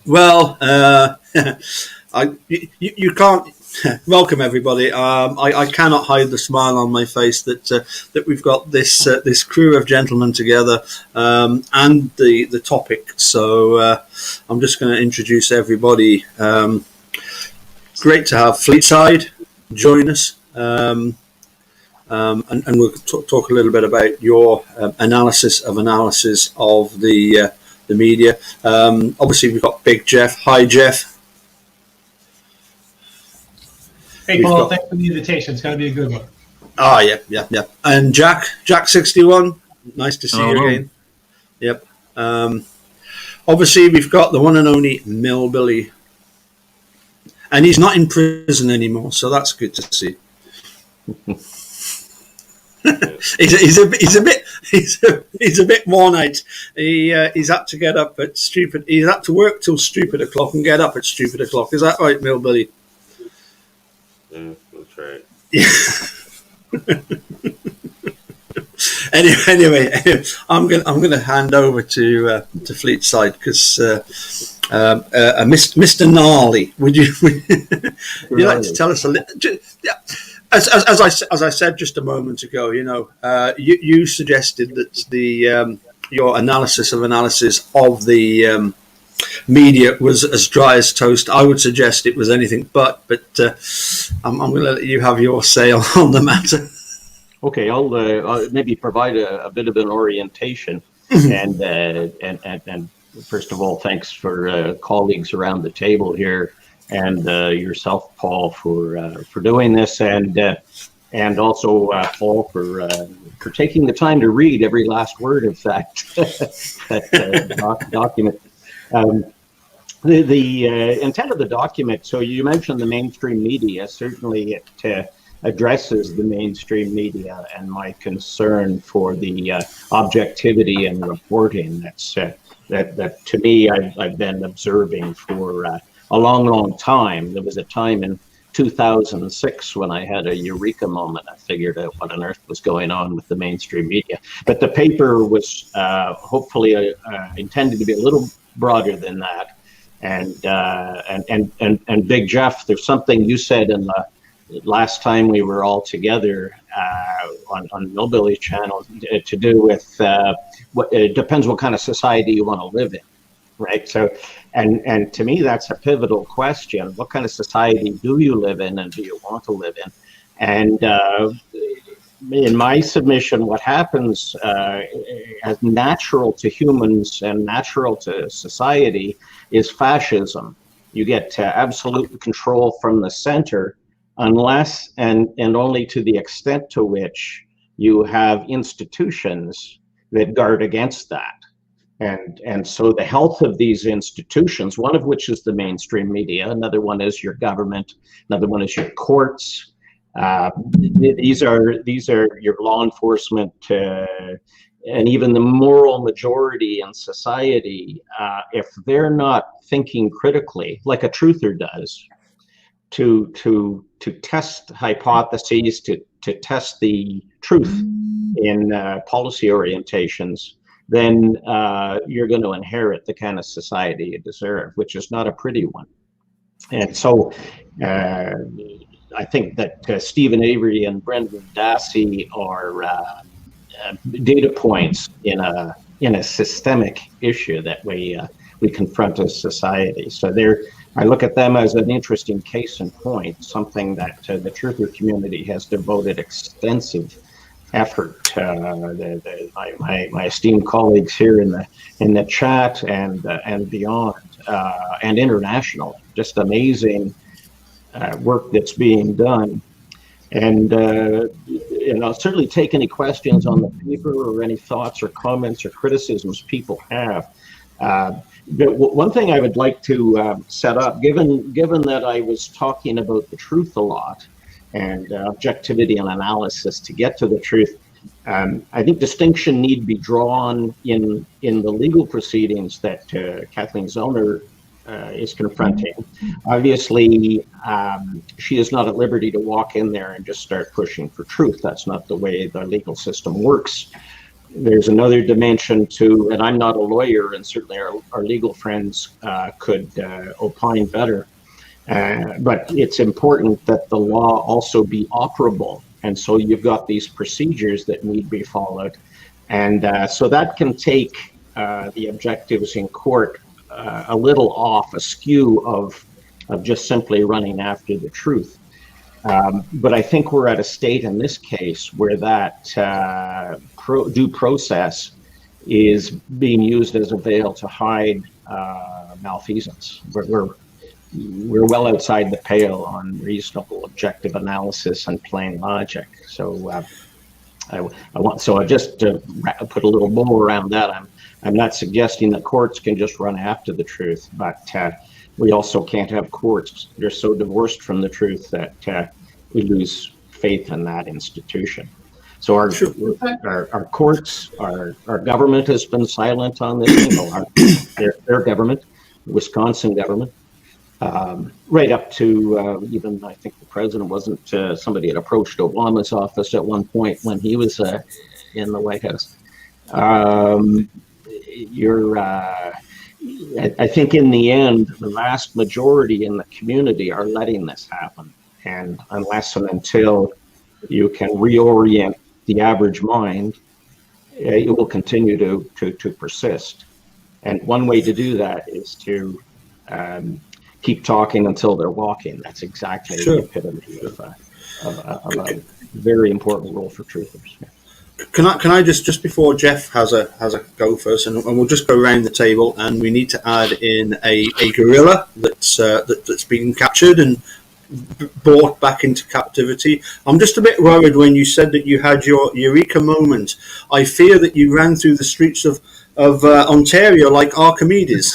Well, you can't. Welcome everybody. I cannot hide the smile on my face that we've got this crew of gentlemen together, and the topic. So I'm just going to introduce everybody. Great to have Fleetside join us, and we'll talk a little bit about your analysis of the media. Obviously, we've got Big Jeff. Hi, Jeff. Hey, Paul, thanks for the invitation. It's going to be a good one. Ah, yeah. And Jack61, nice to see you again. Yep. Obviously, we've got the one and only Milbillie. And he's not in prison anymore, so that's good to see. he's a bit worn out. He's had to get up at stupid. He's had to work till stupid o'clock and get up at stupid o'clock. Is that right, Milbillie? Yeah, that's right. Anyway, I'm gonna hand over to Fleetside because Mr. Gnarly, would you like to tell us a little? Yeah, as I said just a moment ago, you suggested that your analysis of the media was as dry as toast. I would suggest it was anything but I'm going to let you have your say on the matter. Okay, I'll maybe provide a bit of an orientation, and first of all, thanks for colleagues around the table here, and yourself, Paul, for doing this, and also Paul for taking the time to read every last word of that document. The intent of the document, so you mentioned the mainstream media. Certainly it addresses the mainstream media and my concern for the objectivity and reporting that to me I've been observing for a long time. There was a time in 2006 when I had a eureka moment. I figured out what on earth was going on with the mainstream media. But the paper was hopefully intended to be a little broader than that. And Big Jeff, there's something you said in the last time we were all together on Milbillie channel to do with what it depends what kind of society you want to live in, right? So, and to me that's a pivotal question. What kind of society do you live in, and do you want to live in? And in my submission, what happens as natural to humans and natural to society is fascism. You get absolute control from the center, unless and only to the extent to which you have institutions that guard against that. And so the health of these institutions, one of which is the mainstream media, another one is your government, another one is your courts. These are your law enforcement, and even the moral majority in society. If they're not thinking critically, like a truther does, to test hypotheses, to test the truth in policy orientations, then you're going to inherit the kind of society you deserve, which is not a pretty one. And so I think that Stephen Avery and Brendan Dassey are data points in a systemic issue that we confront as society. So I look at them as an interesting case in point, something that the truther community has devoted extensive effort. My esteemed colleagues here in the chat and beyond, and international, just amazing work that's being done. And I'll certainly take any questions on the paper or any thoughts or comments or criticisms people have. One thing I would like to set up, given that I was talking about the truth a lot and objectivity and analysis to get to the truth, I think distinction need be drawn in the legal proceedings that Kathleen Zellner is confronting. Obviously, she is not at liberty to walk in there and just start pushing for truth. That's not the way the legal system works. there's another dimension to, and I'm not a lawyer, and certainly our legal friends could opine better, but it's important that the law also be operable. And so you've got these procedures that need to be followed. And so that can take the objectives in court a little off askew of just simply running after the truth. But I think we're at a state in this case where that due process is being used as a veil to hide malfeasance. We're well outside the pale on reasonable objective analysis and plain logic. So I just to put a little bow around that. I'm not suggesting that courts can just run after the truth, but we also can't have courts. They're so divorced from the truth that we lose faith in that institution. So our courts, our government has been silent on this. Their government, the Wisconsin government, right up to even I think the president wasn't. Somebody had approached Obama's office at one point when he was in the White House. I think in the end, the vast majority in the community are letting this happen. And unless and until you can reorient the average mind, it will continue to persist. And one way to do that is to keep talking until they're walking. That's exactly the epitome of a very important role for truthers. Can I just before Jeff has a go first, and we'll just go around the table, and we need to add in a gorilla that's been captured and brought back into captivity. I'm just a bit worried when you said that you had your eureka moment. I fear that you ran through the streets of Ontario like Archimedes.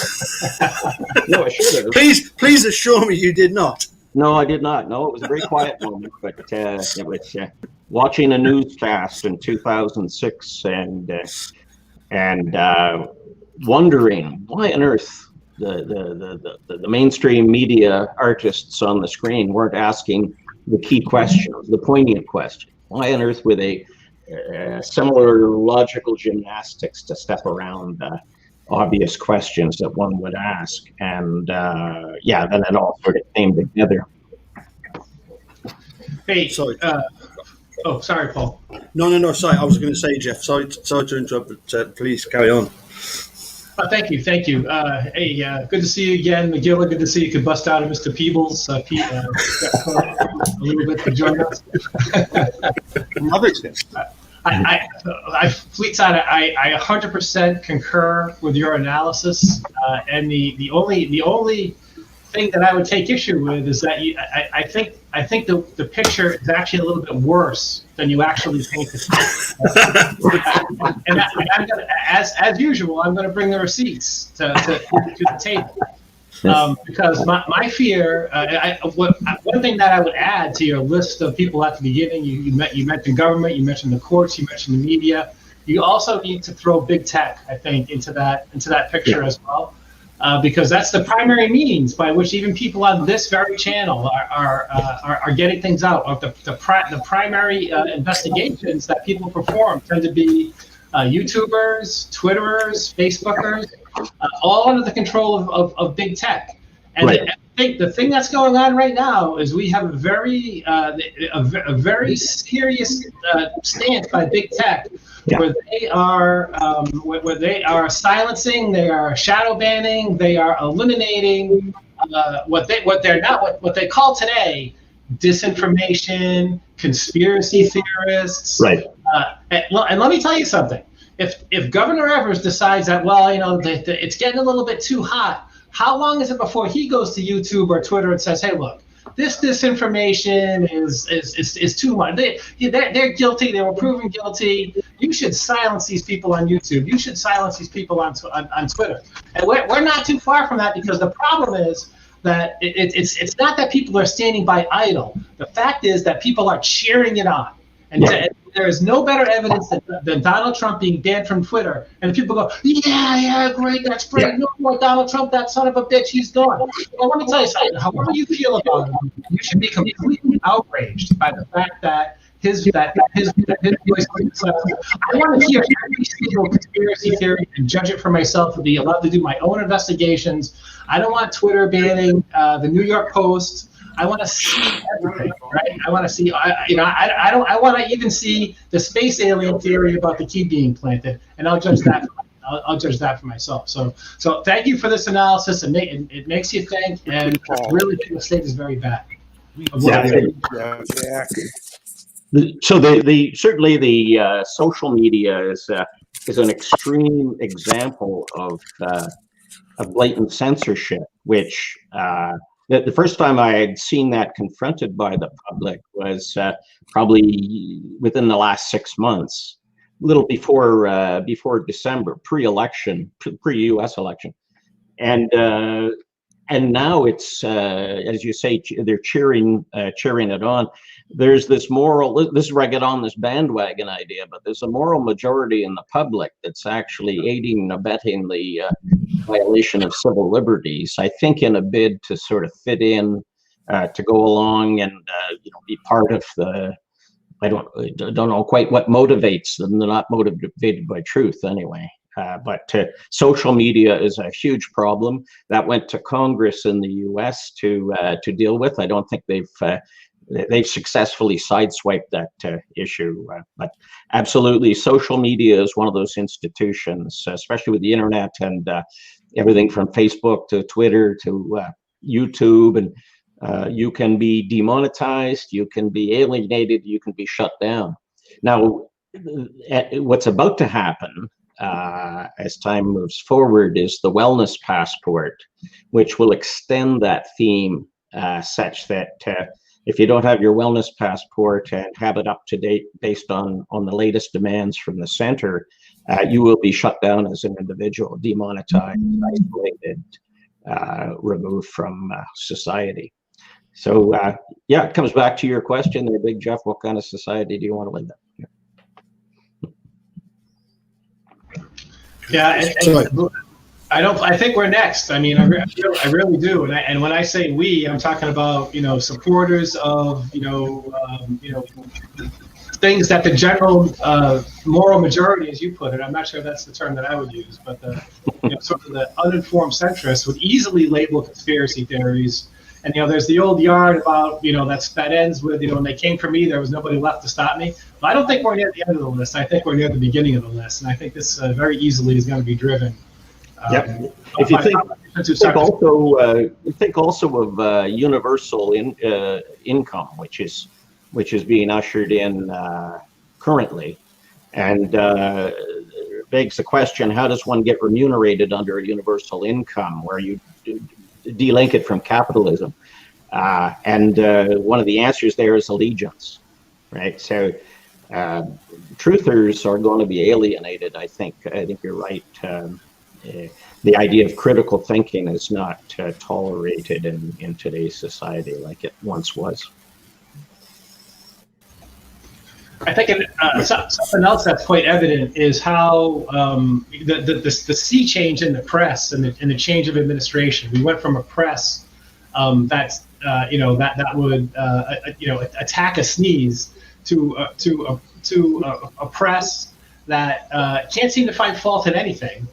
No, I should have. Please assure me you did not. No, I did not. No, it was a very quiet moment, but it was watching a newscast in 2006 and wondering why on earth the mainstream media artists on the screen weren't asking the key questions, the poignant question. Why on earth were they similar logical gymnastics to step around obvious questions that one would ask? And then it all sort of came together. Hey, sorry. Sorry, Paul. No. Sorry, I was going to say, Jeff. Sorry to interrupt, but please carry on. Thank you. Hey, good to see you again, Magilla. Good to see you could bust out of Mr. Peebles. A little bit to join us. Love it. Fleetside, I 100% concur with your analysis, and the only thing that I would take issue with is that I think the picture is actually a little bit worse than you actually painted. and I'm gonna, as usual, I'm going to bring the receipts to the table. Because my fear, one thing that I would add to your list of people at the beginning, you mentioned government, you mentioned the courts, you mentioned the media. You also need to throw big tech, I think, into that picture as well, because that's the primary means by which even people on this very channel are getting things out. Of the primary investigations that people perform tend to be YouTubers, Twitterers, Facebookers, all under the control of big tech. And right. the thing that's going on right now is we have a very serious stance by big tech, where they are silencing, they are shadow banning, they are eliminating what they call today disinformation, conspiracy theorists. Right. And let me tell you something. If Governor Evers decides that, it's getting a little bit too hot, how long is it before he goes to YouTube or Twitter and says, hey, look, this disinformation is too much. They're guilty. They were proven guilty. You should silence these people on YouTube. You should silence these people on Twitter. And we're not too far from that, because the problem is that it's not that people are standing by idle. The fact is that people are cheering it on. And there is no better evidence than Donald Trump being banned from Twitter. And people go, yeah, great, that's great. Yeah. No more Donald Trump, that son of a bitch, he's gone. Well, let me tell you something. However you feel about him, you should be completely outraged by the fact that his voice. I want to hear every single conspiracy theory and judge it for myself, and be allowed to do my own investigations. I don't want Twitter banning the New York Post. I want to see everything, right? I want to see, I want to even see the space alien theory about the key being planted, and I'll judge that. I'll judge that for myself. So thank you for this analysis. It makes you think, and really the state is very bad. So certainly the social media is an extreme example of blatant censorship, which the first time I had seen that confronted by the public was probably within the last 6 months, a little before December, pre-US election, and now it's as you say, they're cheering it on. There's this this is where I get on this bandwagon idea, but there's a moral majority in the public that's actually aiding and abetting the violation of civil liberties, I think, in a bid to sort of fit in, to go along and be part of the. I don't know quite what motivates them. They're not motivated by truth anyway. But social media is a huge problem that went to Congress in the U.S. to deal with. I don't think they've successfully sideswiped that issue. But absolutely, social media is one of those institutions, especially with the internet and everything from Facebook to Twitter to YouTube, and you can be demonetized, you can be alienated, you can be shut down. Now, what's about to happen as time moves forward is the wellness passport, which will extend that theme such that if you don't have your wellness passport and have it up to date based on the latest demands from the center, you will be shut down as an individual, demonetized, isolated, removed from society. So yeah, it comes back to your question there, Big Jeff. What kind of society do you want to live in? Yeah, I think we're next. I mean, I really do. And when I say we, I'm talking about supporters of things that the general moral majority, as you put it. I'm not sure that's the term that I would use, but the sort of the uninformed centrists would easily label conspiracy theories. And there's the old yarn about that ends with when they came for me, there was nobody left to stop me. But I don't think we're near the end of the list. I think we're near the beginning of the list, and I think this very easily is going to be driven. Yep. If you think also of universal income, which is being ushered in currently, and begs the question: how does one get remunerated under a universal income, where you de-link it from capitalism? And one of the answers there is allegiance, right? So truthers are going to be alienated. I think you're right. The idea of critical thinking is not tolerated in today's society like it once was. I think something else that's quite evident is how the sea change in the press and the change of administration. We went from a press that would attack a sneeze to a press that can't seem to find fault in anything,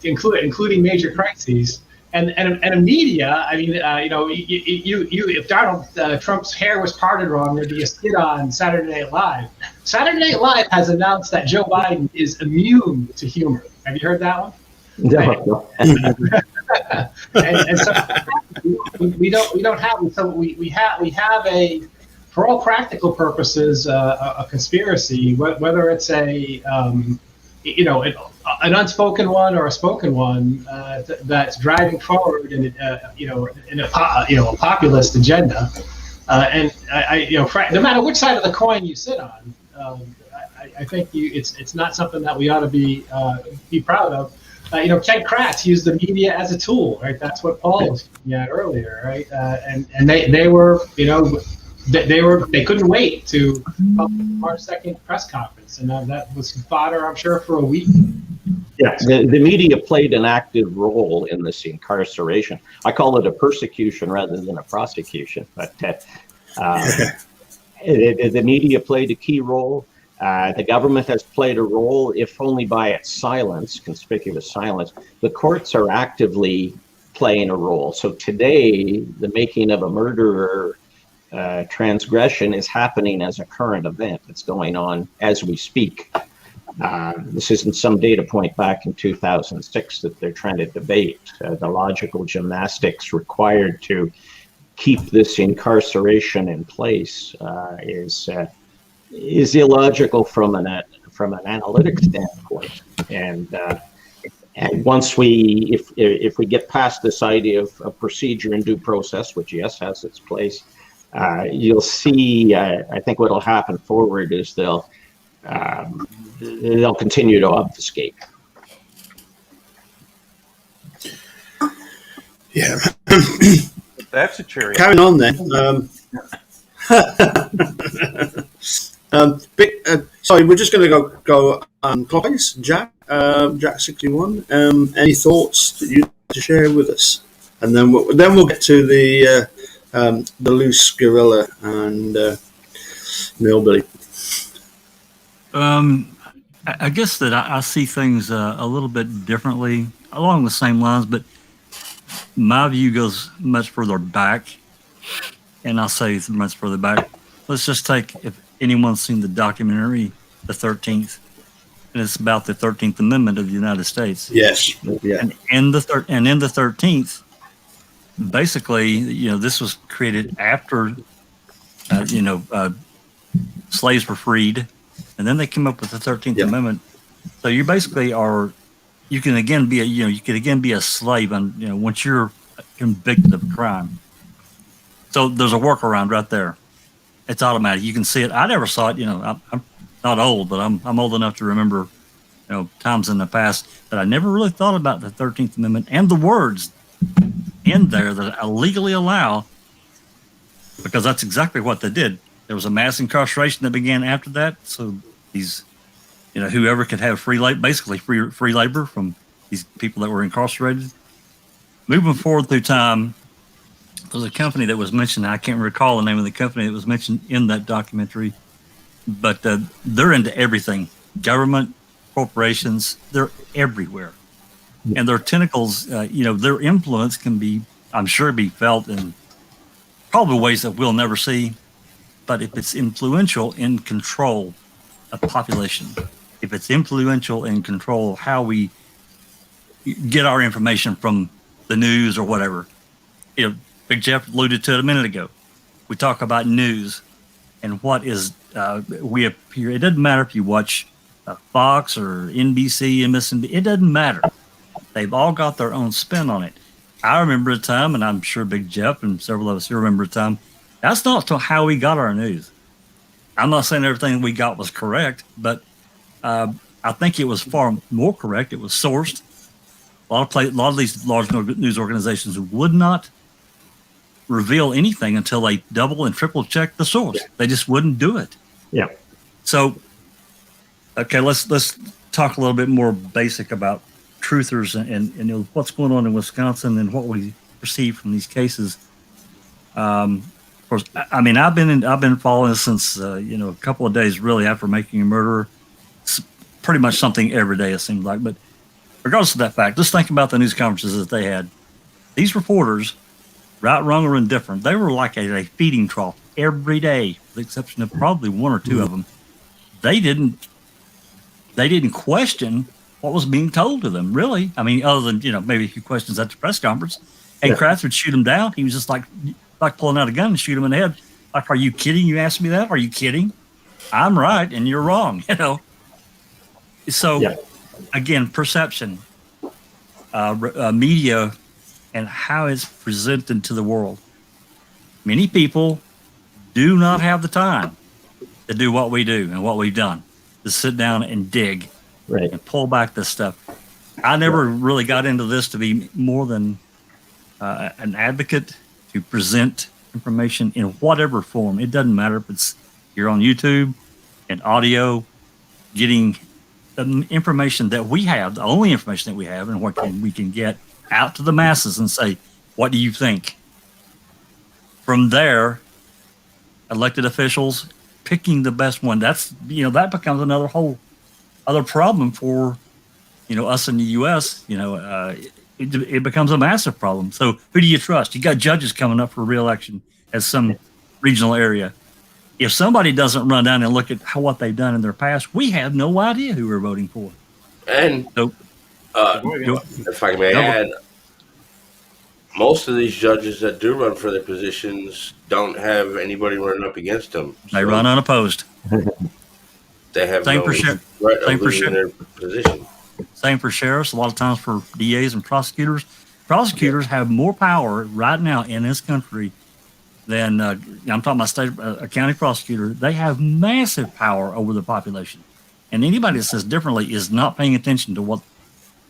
including major crises. And a media, I mean, if Donald Trump's hair was parted wrong, there'd be a skit on Saturday Night Live. Saturday Night Live has announced that Joe Biden is immune to humor. Have you heard that one? No. and so we don't have. So we have a, for all practical purposes, a conspiracy, whether it's an unspoken one or a spoken one, that's driving forward in a populist agenda, and no matter which side of the coin you sit on, I think it's not something that we ought to be proud of. Ken Kratz used the media as a tool, right? That's what Paul was getting at earlier, right? And they couldn't wait to publish the March 2nd press conference, and that was fodder, I'm sure, for a week. Yeah, the media played an active role in this incarceration. I call it a persecution rather than a prosecution, but The media played a key role. The government has played a role, if only by its silence, conspicuous silence. The courts are actively playing a role. So today, the making of a murderer transgression is happening as a current event. It's going on as we speak. This isn't some data point back in 2006 that they're trying to debate. The logical gymnastics required to keep this incarceration in place is illogical from an analytic standpoint. And once if we get past this idea of procedure and due process, which yes has its place, you'll see. I think what'll happen forward is they'll continue to obfuscate. Yeah. That's a cherry. Carrying on then. Sorry, we're just going to go clockwise. Jack61. Any thoughts that you'd like to share with us, and then we'll get to the loose gorilla and Milbillie. I guess that I see things a little bit differently along the same lines, but my view goes much further back, and I'll say much further back. Let's just take, if anyone's seen the documentary, The 13th, and it's about the 13th Amendment of the United States. Yes. Yeah. And in the 13th, basically, this was created after, slaves were freed, and then they came up with the 13th Amendment. So you basically you can again be a slave, and once you're convicted of a crime. So there's a workaround right there. It's automatic. You can see it. I never saw it. I'm not old, but I'm old enough to remember, times in the past that I never really thought about the 13th Amendment and the words in there that legally allow, because that's exactly what they did. There was a mass incarceration that began after that. So these, whoever could have free labor from these people that were incarcerated. Moving forward through time, there's a company that was mentioned. I can't recall the name of the company that was mentioned in that documentary, but they're into everything. Government, corporations, they're everywhere. And their tentacles, their influence can be, I'm sure, be felt in probably ways that we'll never see. But if it's influential in control of population, if it's influential in control of how we get our information from the news or whatever, Big Jeff alluded to it a minute ago. We talk about news and what is we appear. It doesn't matter if you watch Fox or NBC, MSNBC. It doesn't matter. They've all got their own spin on it. I remember a time, and I'm sure Big Jeff and several of us here remember a time. That's not how we got our news. I'm not saying everything we got was correct, but I think it was far more correct. It was sourced. A lot of these large news organizations would not reveal anything until they double and triple check the source. Yeah. They just wouldn't do it. Yeah. So, okay, let's talk a little bit more basic about truthers and what's going on in Wisconsin and what we perceive from these cases. Of course, I mean, I've been following this since a couple of days really after making a murderer. It's pretty much something every day, it seems like. But regardless of that fact, just think about the news conferences that they had. These reporters, right, wrong, or indifferent, they were like a feeding trough every day, with the exception of probably one or two of them. They didn't question what was being told to them, really. I mean, other than, maybe a few questions at the press conference. And Kratz would shoot him down. He was just like pulling out a gun and shoot him in the head. Like, are you kidding? You asked me that? Are you kidding? I'm right and you're wrong, So, again, perception, media, and how it's presented to the world. Many people do not have the time to do what we do and what we've done, to sit down and dig and pull back this stuff. I never really got into this to be more than an advocate to present information in whatever form. It doesn't matter if it's you're on YouTube and audio, getting the information that we have, the only information that we have, and what we can get out to the masses and say, what do you think? From there, elected officials picking the best one. That's, that becomes another whole other problem for, us in the U.S. It becomes a massive problem. So who do you trust? You got judges coming up for re-election as some regional area. If somebody doesn't run down and look at what they've done in their past, we have no idea who we're voting for. And So, if I may add, most of these judges that do run for their positions don't have anybody running up against them. They run unopposed. They have Same no for threat of losing their position. Same for sheriffs. A lot of times for DAs and prosecutors. Prosecutors have more power right now in this country than I'm talking about state county prosecutor. They have massive power over the population, and anybody that says differently is not paying attention to what.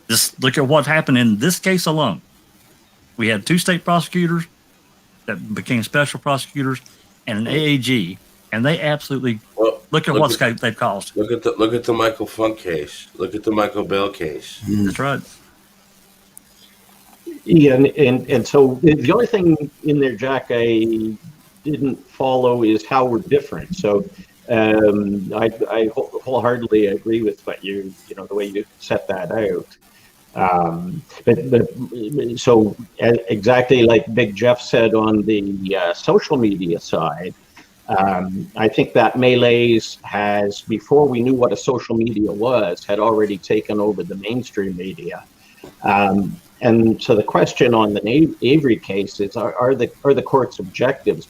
Just look at what happened in this case alone. We had 2 state prosecutors that became special prosecutors and an AAG, and they absolutely look at what they've caused. Look at the Michael Funk case. Look at the Michael Bell case. That's right. Yeah, and so the only thing in there, Jack, I didn't follow is how we're different. So I wholeheartedly agree with what the way you set that out. But so exactly like Big Jeff said on the social media side, I think that Malaise has, before we knew what a social media was, had already taken over the mainstream media. And so the question on the Avery case is: are the court's objectives?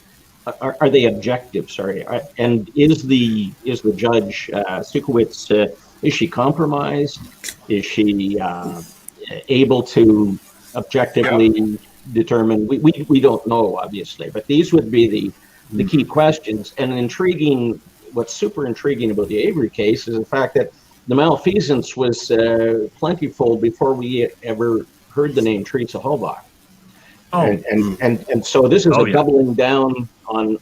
Are they objective? Sorry, and is the judge Sukowitz? Is she compromised? Is she able to objectively determine? We don't know, obviously, but these would be the key questions. And what's super intriguing about the Avery case is the fact that the malfeasance was plentiful before we ever heard the name Teresa Halbach. And so this is doubling down on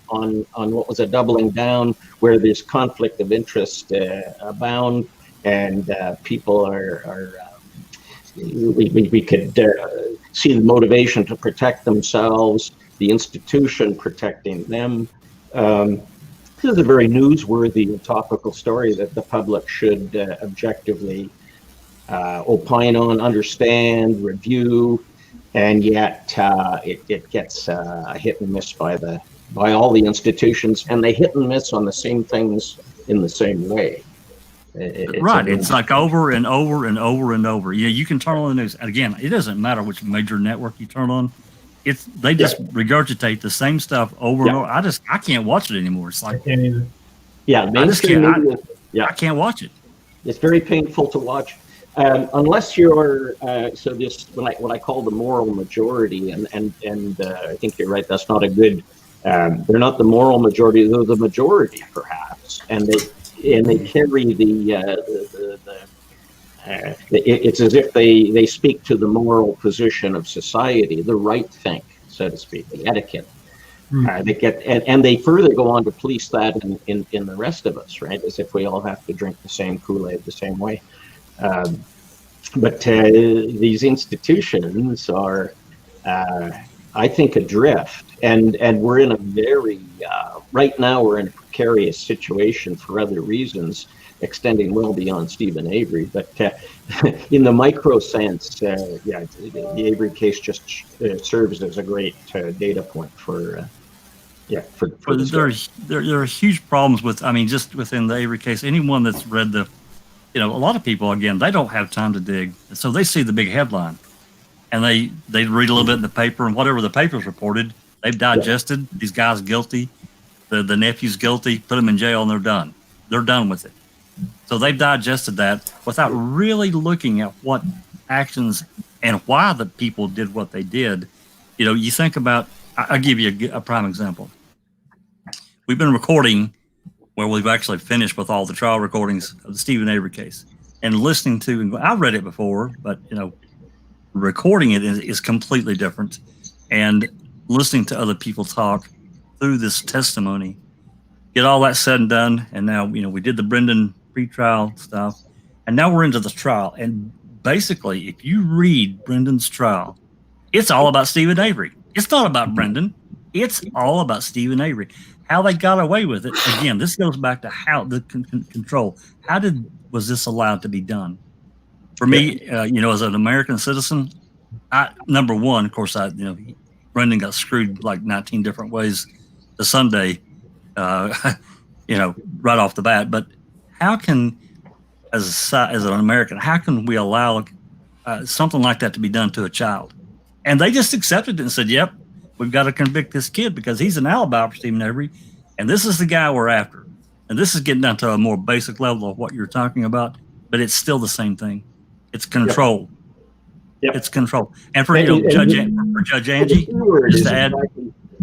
what was a doubling down where there's conflict of interest abound, and people are we could see the motivation to protect themselves, the institution protecting them. This is a very newsworthy and topical story that the public should objectively opine on, understand, review, and yet it gets hit and miss by all the institutions, and they hit and miss on the same things in the same way. It's like over and over and over and over. Yeah, you can turn on the news. Again, it doesn't matter which major network you turn on. They just regurgitate the same stuff over and over. I can't watch it anymore. It's like I can't watch it. It's very painful to watch, unless you're what I call the moral majority, and I think you're right. That's not a good. They're not the moral majority; they're the majority, perhaps, and they carry it's as if they speak to the moral position of society, the right think, so to speak, the etiquette. They get and they further go on to police that in the rest of us, right? As if we all have to drink the same Kool-Aid the same way. But these institutions are, I think, adrift, and we're in a very right now we're in a precarious situation for other reasons, extending well beyond Stephen Avery. But in the micro sense, the Avery case just serves as a great data point for there are huge problems with. I mean, just within the Avery case, anyone that's read a lot of people, again, they don't have time to dig, so they see the big headline, and they read a little bit in the paper, and whatever the paper's reported, they've digested. These guys guilty, the nephew's guilty, put them in jail, and they're done. They're done with it. So they've digested that without really looking at what actions and why the people did what they did. You think about. I'll give you a prime example. We've been recording. Well, we've actually finished with all the trial recordings of the Stephen Avery case, and listening to, and I've read it before, but recording it is completely different, and listening to other people talk through this testimony, get all that said and done, and now we did the Brendan pre-trial stuff, and now we're into the trial, and basically, if you read Brendan's trial, it's all about Stephen Avery. It's not about Brendan. It's all about Stephen Avery. how they got away with it. Again, this goes back to how the control. How was this allowed to be done? For me, as an American citizen, number one, of course, Brendan got screwed like 19 different ways to Sunday, right off the bat. But how can, as an American, how can we allow something like that to be done to a child? And they just accepted it and said, "Yep, we've got to convict this kid because he's an alibi for Stephen Avery, and this is the guy we're after." And this is getting down to a more basic level of what you're talking about, but it's still the same thing. It's control. Yep. It's control. And for Judge Angie, just to add.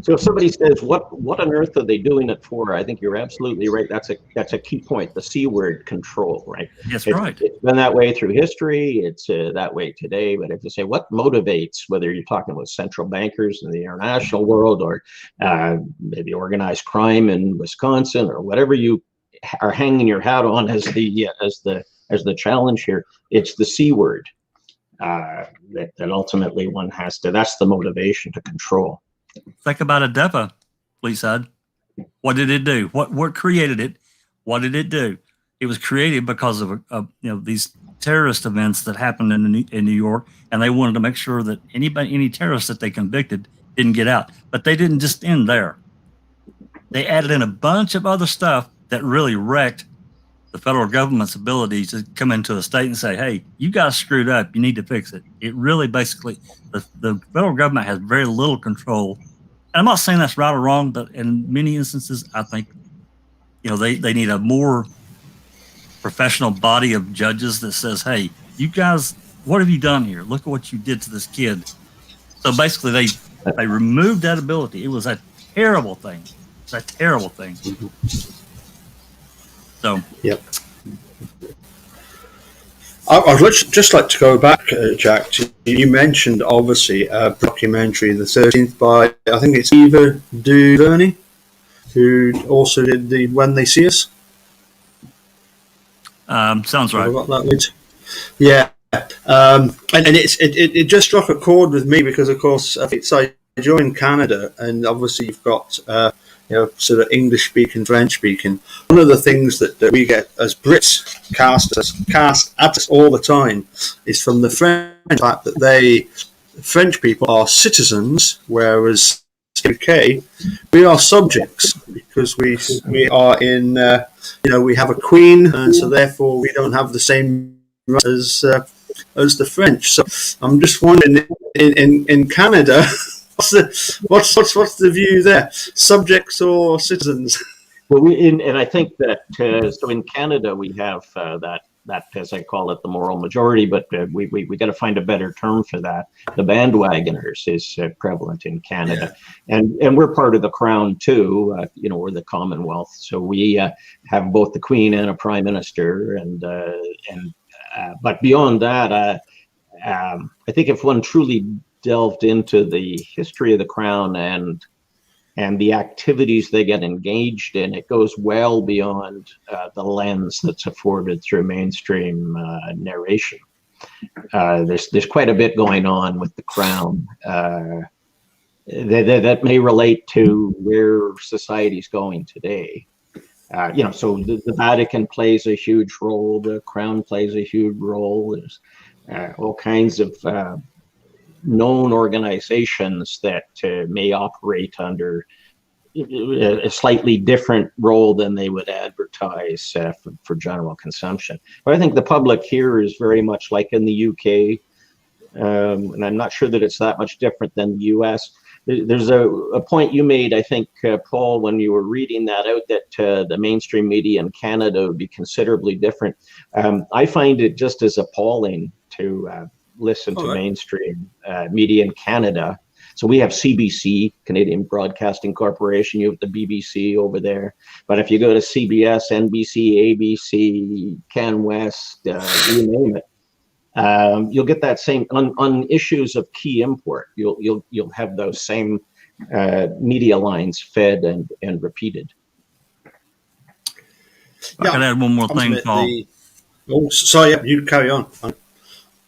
So if somebody says, "What on earth are they doing it for?" I think you're absolutely right. That's a key point. The C word, control, right? That's right. It's been that way through history. It's that way today. But if you say what motivates, whether you're talking about central bankers in the international world or maybe organized crime in Wisconsin or whatever you are hanging your hat on as the challenge here, it's the C word that ultimately one has to. That's the motivation to control. Think about ADEPA, Fleetside. What did it do? What created it? What did it do? It was created because of these terrorist events that happened in New York, and they wanted to make sure that any terrorists that they convicted didn't get out. But they didn't just end there. They added in a bunch of other stuff that really wrecked the federal government's ability to come into a state and say, "Hey, you guys screwed up. You need to fix it." It really basically, the federal government has very little control. And I'm not saying that's right or wrong, but in many instances, I think, they need a more professional body of judges that says, "Hey, you guys, what have you done here? Look at what you did to this kid." So basically, they removed that ability. It was a terrible thing. It's a terrible thing. So, yep. I'd just like to go back, Jack. You mentioned obviously a documentary, The 13th, by I think it's Eva DuVernay, who also did the When They See Us. Sounds right. Have I got that right? Yeah, and it just struck a chord with me because, of course, I joined Canada, and obviously you've got sort of English-speaking, French-speaking. One of the things that we get as Brits cast at us all the time is from the French, fact that French people are citizens, whereas UK, we are subjects because we are in, we have a queen, and so therefore we don't have the same rights as the French. So I'm just wondering, in Canada. What's the view there? Subjects or citizens? Well, and I think that so in Canada we have that as I call it the moral majority, but we got to find a better term for that. The bandwagoners is prevalent in Canada, and we're part of the Crown too. We're the Commonwealth, so we have both the Queen and a Prime Minister, and but beyond that, I think if one truly delved into the history of the Crown and the activities they get engaged in, it goes well beyond the lens that's afforded through mainstream narration. There's quite a bit going on with the Crown that may relate to where society's going today. So the Vatican plays a huge role, the Crown plays a huge role. There's all kinds of known organizations that may operate under a slightly different role than they would advertise for general consumption. But I think the public here is very much like in the UK, and I'm not sure that it's that much different than the US. There's a point you made, I think, Paul, when you were reading that out, that the mainstream media in Canada would be considerably different. I find it just as appalling to listen to mainstream media in Canada. So we have CBC, Canadian Broadcasting Corporation. You have the BBC over there. But if you go to CBS, NBC, ABC, CanWest, you name it, you'll get that same on issues of key import. You'll have those same media lines fed and repeated. I can add one more thing, Paul. You carry on. I'll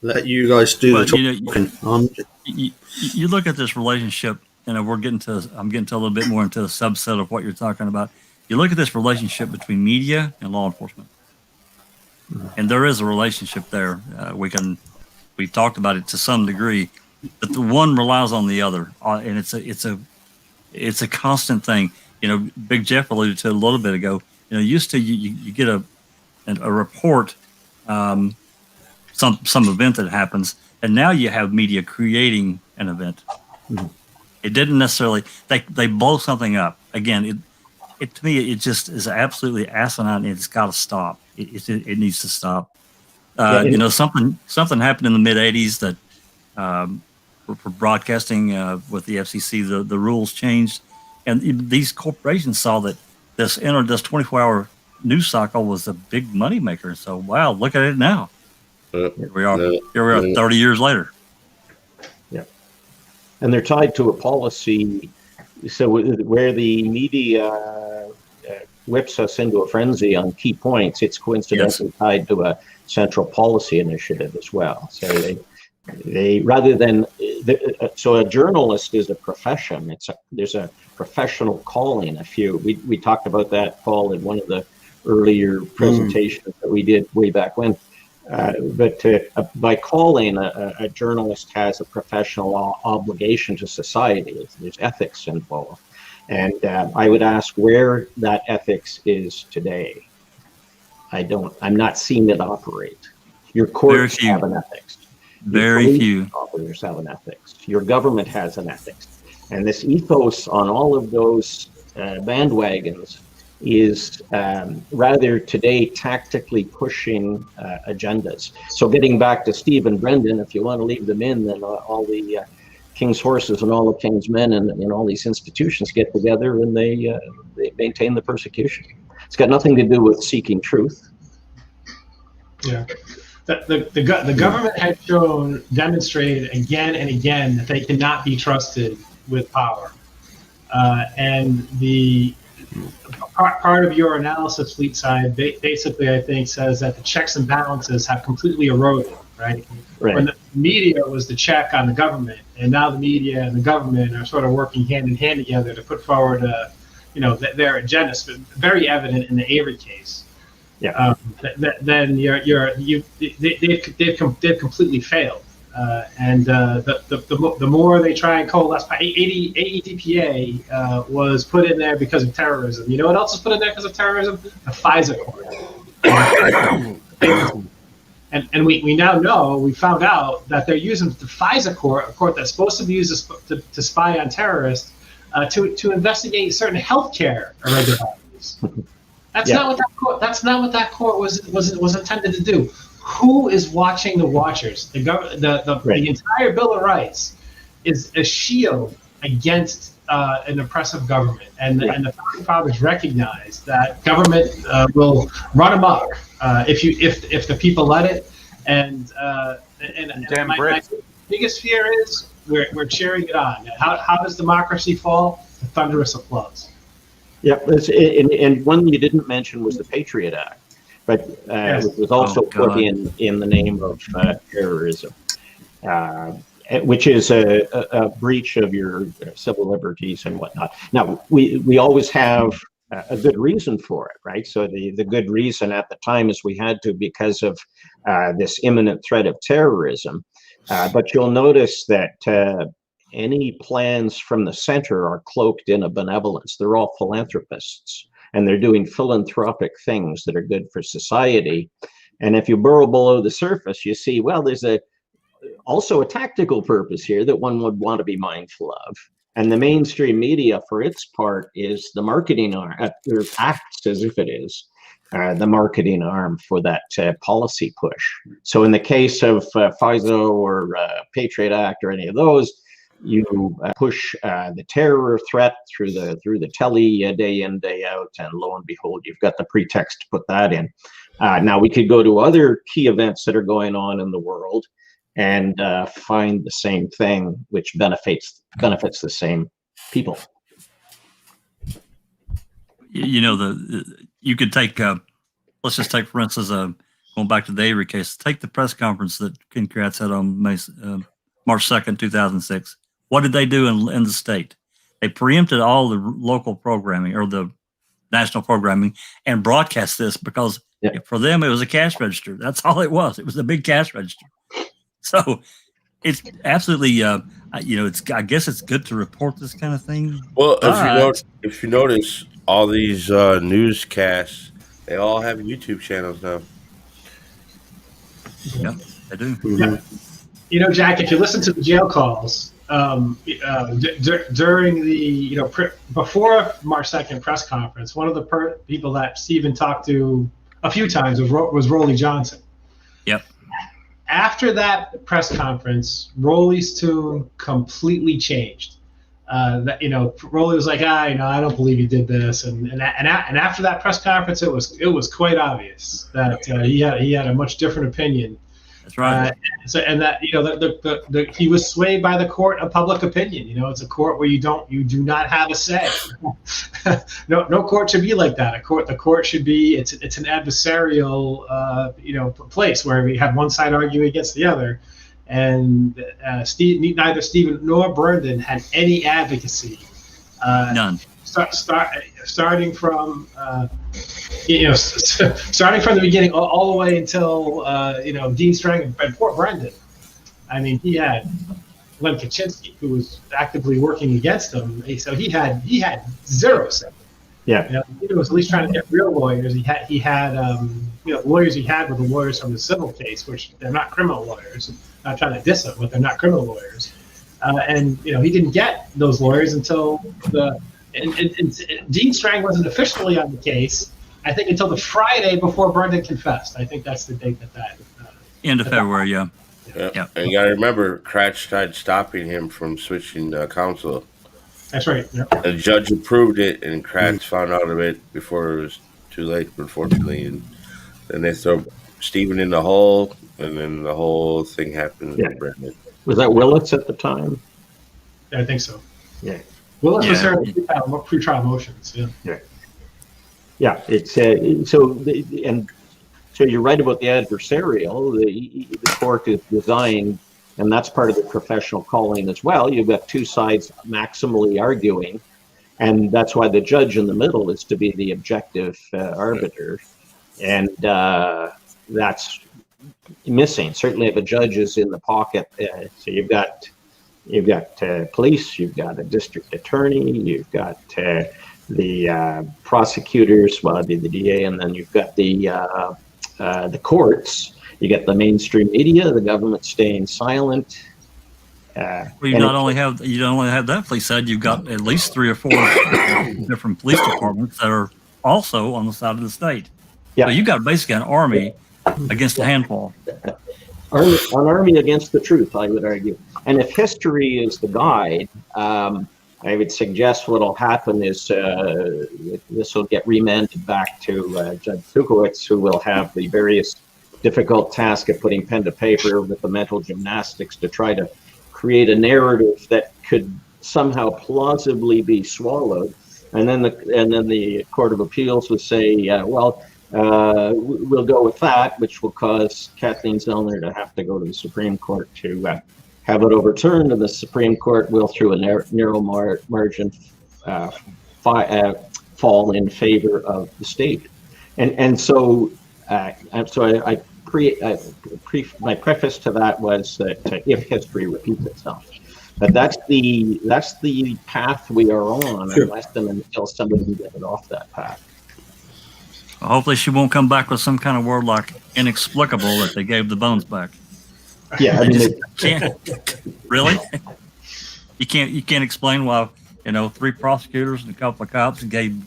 let you guys do the talking. You look at this relationship I'm getting to a little bit more into a subset of what you're talking about. You look at this relationship between media and law enforcement, and there is a relationship there. We've talked about it to some degree, but the one relies on the other, and it's a constant thing. Big Jeff alluded to it a little bit ago. Used to you get a report, some event that happens, and now you have media creating an event. Mm-hmm. It didn't necessarily they blow something up. Again, it to me it just is absolutely asinine, and it's got to stop. It needs to stop. Something happened in the mid '80s that for broadcasting with the FCC, the rules changed, and these corporations saw that this 24-hour news cycle was a big moneymaker. So wow, look at it now. Here we are 30 years later. Yeah, and they're tied to a policy. So where the media whips us into a frenzy on key points, it's coincidentally tied to a central policy initiative as well. So they rather than so a journalist is a profession. There's a professional calling. We talked about that, Paul, in one of the earlier presentations that we did way back when. But by calling, a journalist has a professional obligation to society. There's ethics involved. And I would ask where that ethics is today. I'm not seeing it operate. Your courts have an ethics. Very few officers have an ethics. Your government has an ethics. And this ethos on all of those bandwagons is rather today tactically pushing agendas. So getting back to Steve and Brendan, if you want to leave them in, then all the king's horses and all the king's men and all these institutions get together and they maintain the persecution. It's got nothing to do with seeking truth. Yeah. The government has demonstrated again and again that they cannot be trusted with power. And the part of your analysis, Fleetside, basically, I think, says that the checks and balances have completely eroded, right? When the media was the check on the government, and now the media and the government are sort of working hand in hand together to put forward, their agendas. Very evident in the Avery case. Yeah. Then they've completely failed. And the more they try and coalesce, AEDPA was put in there because of terrorism. You know what else was put in there because of terrorism? The FISA court. And we now know, we found out that they're using the FISA court, a court that's supposed to be used to spy on terrorists, to investigate certain healthcare irregularities. That's not what that court was intended to do. Who is watching the watchers? The entire Bill of Rights is a shield against an oppressive government, and the founding fathers recognized that government will run amok if the people let it. And my biggest fear is we're cheering it on. How does democracy fall? The thunderous applause. Yeah, and one you didn't mention was the Patriot Act. But it was also put in the name of terrorism, which is a breach of your civil liberties and whatnot. Now, we always have a good reason for it, right? So the good reason at the time is we had to because of this imminent threat of terrorism. But you'll notice that any plans from the center are cloaked in a benevolence. They're all philanthropists. And they're doing philanthropic things that are good for society. And if you burrow below the surface, you see, well, there's also a tactical purpose here that one would want to be mindful of. And the mainstream media, for its part, is the marketing arm, or acts as if it is the marketing arm for that policy push. So in the case of FISA or Patriot Act or any of those, you push the terror threat through the telly day in, day out, and lo and behold, you've got the pretext to put that in. Now we could go to other key events that are going on in the world and find the same thing, which benefits the same people. You could take let's just take, for instance, going back to the Avery case. Take the press conference that Ken Kratz had on March 2nd, 2006. what did they do in the state? They preempted all the local programming or the national programming and broadcast this because for them it was a cash register. That's all it was. It was a big cash register. So it's absolutely, I guess it's good to report this kind of thing. Well, if you notice, all these newscasts, they all have YouTube channels now. Yeah, they do. Mm-hmm. Jack, if you listen to the jail calls during the, before March 2nd press conference, one of the people that Stephen talked to a few times was Rollie Johnson. Yep. After that press conference, Rollie's tune completely changed. Rollie was like, I don't believe he did this, and after that press conference, it was quite obvious that he had a much different opinion. That's right. He was swayed by the court of public opinion. It's a court where you do not have a say. No court should be like that. The court should be it's an adversarial place where we have one side arguing against the other. And neither Stephen nor Brendan had any advocacy. None. Starting from the beginning all the way until Dean Strang and poor Brendan. I mean, he had Len Kaczynski, who was actively working against him, so he had zero say. Yeah. He was at least trying to get real lawyers. He had lawyers he had were the lawyers from the civil case, which they're not criminal lawyers. Not trying to diss them, but they're not criminal lawyers. And he didn't get those lawyers until Dean Strang wasn't officially on the case, I think, until the Friday before Brendan confessed. I think that's the date that end of February, yeah. And you got to remember, Kratz tried stopping him from switching counsel. That's right. Yeah. The judge approved it, and Kratz found out of it before it was too late, unfortunately. And then they throw Stephen in the hole, and then the whole thing happened with Brendan. Was that Willis at the time? Yeah, I think so. Yeah. Willis was there in pre-trial motions. Yeah. Yeah. It's so you're right about the adversarial. The court is designed, and that's part of the professional calling as well. You've got two sides maximally arguing, and that's why the judge in the middle is to be the objective arbiter, and that's missing. Certainly, if a judge is in the pocket, so you've got police, you've got a district attorney, you've got the prosecutors, well, the DA, and then you've got the courts. You get the mainstream media, the government staying silent. Well, you don't only have that police side. You've got at least 3 or 4 different police departments that are also on the side of the state. Yeah. So you've got basically an army against a handful. An army against the truth, I would argue. And if history is the guide, I would suggest what will happen is this will get remanded back to Judge Tukowitz, who will have the various difficult task of putting pen to paper with the mental gymnastics to try to create a narrative that could somehow plausibly be swallowed. And then the Court of Appeals would say, we'll go with that, which will cause Kathleen Zellner to have to go to the Supreme Court to have it overturned, and the Supreme Court will, through a narrow margin, fall in favor of the state. So my preface to that was that if history repeats itself, but that's the path we are on, unless and until somebody can get it off that path. Well, hopefully, she won't come back with some kind of word like inexplicable that they gave the bones back. Yeah, I mean, can't really. You can't explain why 3 prosecutors and a couple of cops gave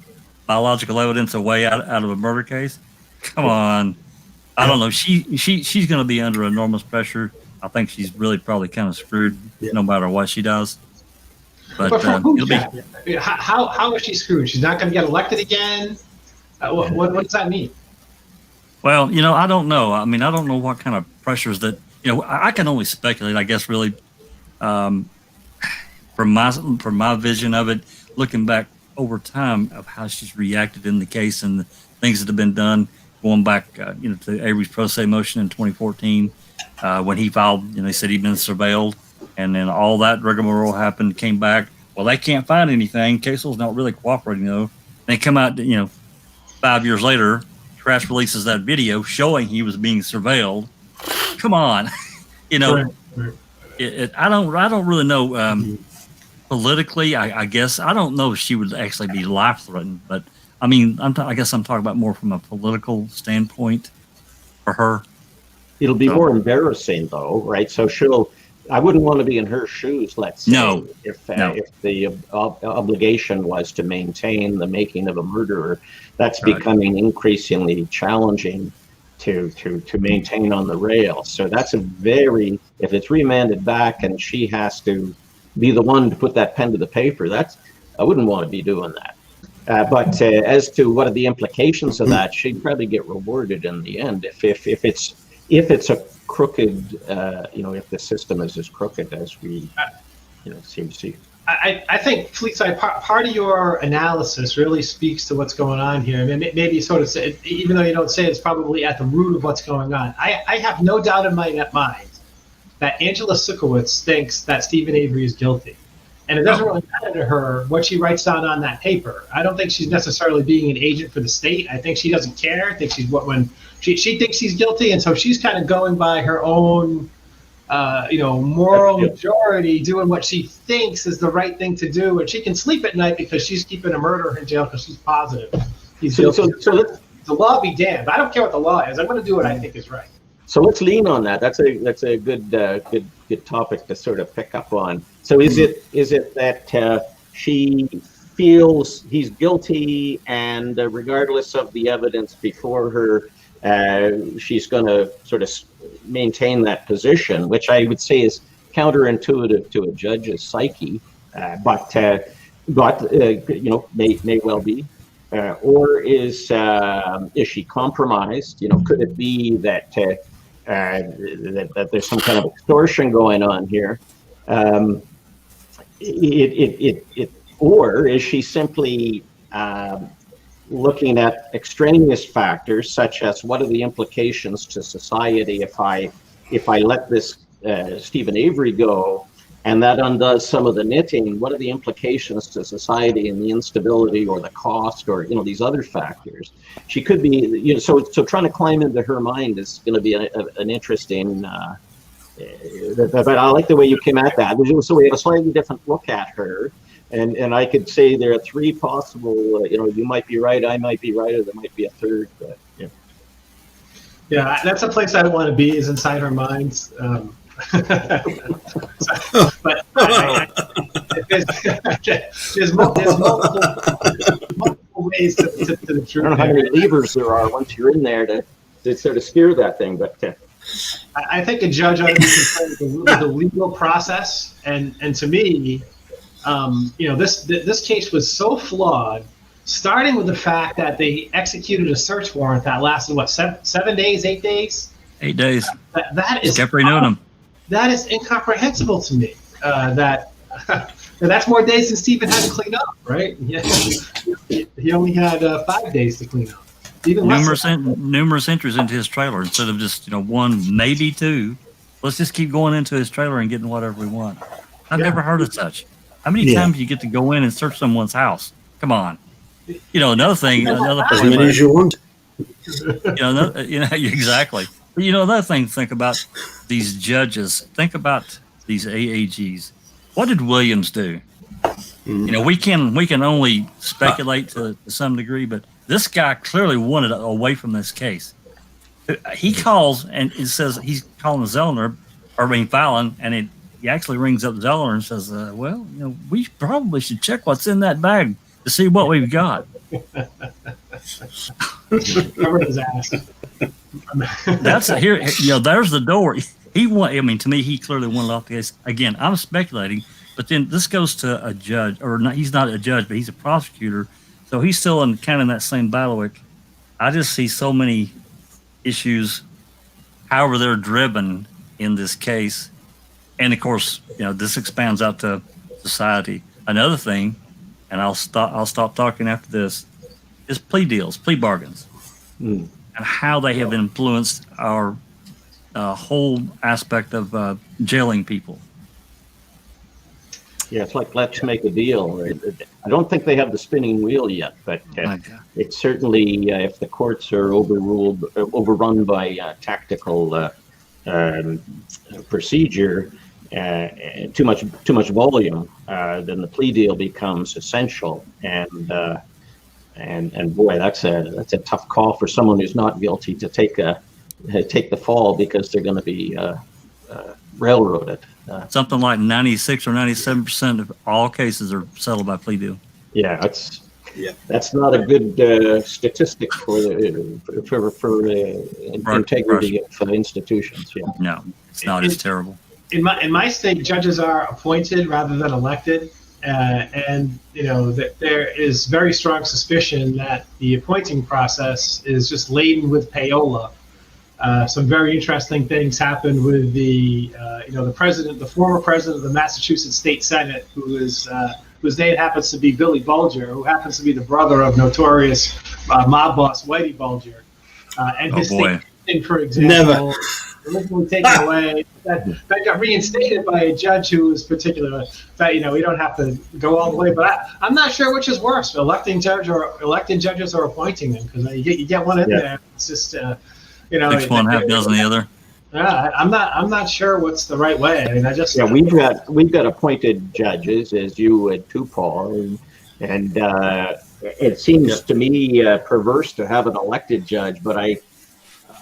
biological evidence away out of a murder case. Come on, I don't know. She's going to be under enormous pressure. I think she's really probably kind of screwed no matter what she does. But how is she screwed? She's not going to get elected again. What does that mean? Well, I don't know. I mean, I don't know what kind of pressures that. I can only speculate, I guess, really, from my vision of it, looking back over time of how she's reacted in the case and the things that have been done, going back, to Avery's pro se motion in 2014, when he filed, they said he'd been surveilled. and then all that rigmarole happened. Came back. Well, they can't find anything. Casel's not really cooperating though. They come out, 5 years later, Trash releases that video showing he was being surveilled. Come on, Right. I don't really know. Politically, I guess I don't know if she would actually be life threatened, but I mean, I guess I'm talking about more from a political standpoint for her. It'll be more embarrassing though, right? So I wouldn't want to be in her shoes, let's say, No. if the obligation was to maintain the making of a murderer. That's Right. becoming increasingly challenging to maintain on the rails. So that's if it's remanded back and she has to be the one to put that pen to the paper, I wouldn't want to be doing that. But as to what are the implications of that, she'd probably get rewarded in the end if it's a crooked, if the system is as crooked as we, seem to see. I think Fleetside, part of your analysis really speaks to what's going on here. I mean, maybe sort of say, even though you don't say it's probably at the root of what's going on. I have no doubt in my mind that Angela Sikowitz thinks that Stephen Avery is guilty. And it doesn't really matter to her what she writes down on that paper. I don't think she's necessarily being an agent for the state. I think she doesn't care. I think she thinks she's guilty, and so she's kind of going by her own moral majority, doing what she thinks is the right thing to do, and she can sleep at night because she's keeping a murderer in jail because she's positive he's guilty. So the law be damned. I don't care what the law is. I'm going to do what I think is right. So let's lean on that. That's a good topic to sort of pick up on. So is it that she feels he's guilty, and regardless of the evidence before her, she's going to sort of maintain that position, which I would say is counterintuitive to a judge's psyche, but may well be. Or is she compromised? Could it be that that there's some kind of extortion going on here? Or is she simply looking at extraneous factors, such as what are the implications to society if I let this Stephen Avery go, and that undoes some of the knitting? What are the implications to society and the instability or the cost or these other factors? She could be so trying to climb into her mind is going to be an interesting. But I like the way you came at that. So we have a slightly different look at her. And I could say there are three possible, you might be right, I might be right, or there might be a third. But yeah, that's a place I don't want to be, is inside our minds. But there's multiple ways to the truth. I don't know how many levers there are once you're in there to sort of steer that thing, but. I think a judge ought to be concerned with the legal process, and to me, this case was so flawed, starting with the fact that they executed a search warrant that lasted 7 days, 8 days? 8 days. That is kept renewing them. That is incomprehensible to me. That's more days than Stephen had to clean up, right? Yeah. He only had 5 days to clean up. Even numerous entries into his trailer instead of just one, maybe two. Let's just keep going into his trailer and getting whatever we want. I've never heard of such. How many times do you get to go in and search someone's house? Come on. Another thing, as many as you want. Exactly. But another thing, think about these judges. Think about these AAGs. What did Williams do? We can only speculate to some degree, but this guy clearly wanted away from this case. He calls and it says he's calling Fallon, and he actually rings up Zellner and says, we probably should check what's in that bag to see what we've got. Cover his ass. That's here. There's the door. To me, he clearly wanted off the case. Again, I'm speculating, but then this goes to a judge, or not. He's not a judge, but he's a prosecutor. So he's still in that same bailiwick. I just see so many issues, however they're driven in this case. And of course, this expands out to society. Another thing, and I'll stop talking after this, is plea deals, plea bargains, and how they have influenced our whole aspect of jailing people. Yeah, it's like, let's make a deal. I don't think they have the spinning wheel yet, but it's certainly, if the courts are overrun by tactical procedure, too much volume, then the plea deal becomes essential. And boy, that's a tough call for someone who's not guilty to take the fall, because they're going to be railroaded. Something like 96 or 97% of all cases are settled by plea deal. Yeah, that's not a good statistic for integrity of institutions. Yeah. No, it's not. It's terrible. In my state, judges are appointed rather than elected, and that there is very strong suspicion that the appointing process is just laden with payola. Some very interesting things happened with the former president of the Massachusetts State Senate, whose name happens to be Billy Bulger, who happens to be the brother of notorious mob boss Whitey Bulger, and his state, for example, originally taken away. That got reinstated by a judge who was particular. That we don't have to go all the way, but I'm not sure which is worse: electing judges or appointing them, because you get one in there. It's just. 6 1, half dozen the other. Yeah, I'm not sure what's the right way. I mean, we've got appointed judges, as you would too, Paul, and it seems to me perverse to have an elected judge. But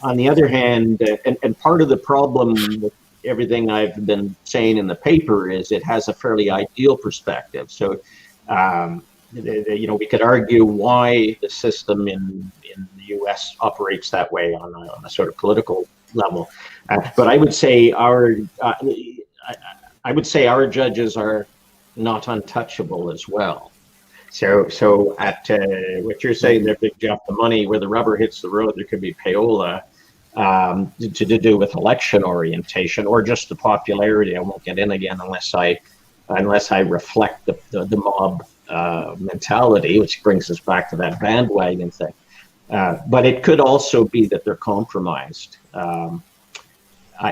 on the other hand, and part of the problem with everything I've been saying in the paper is it has a fairly ideal perspective. So, we could argue why the system in the U.S. operates that way on a sort of political level, but I would say our judges are not untouchable as well. So at what you're saying, they're big jump the money where the rubber hits the road. There could be payola to do with election orientation or just the popularity. I won't get in again unless I reflect the mob mentality, which brings us back to that bandwagon thing. But it could also be that they're compromised.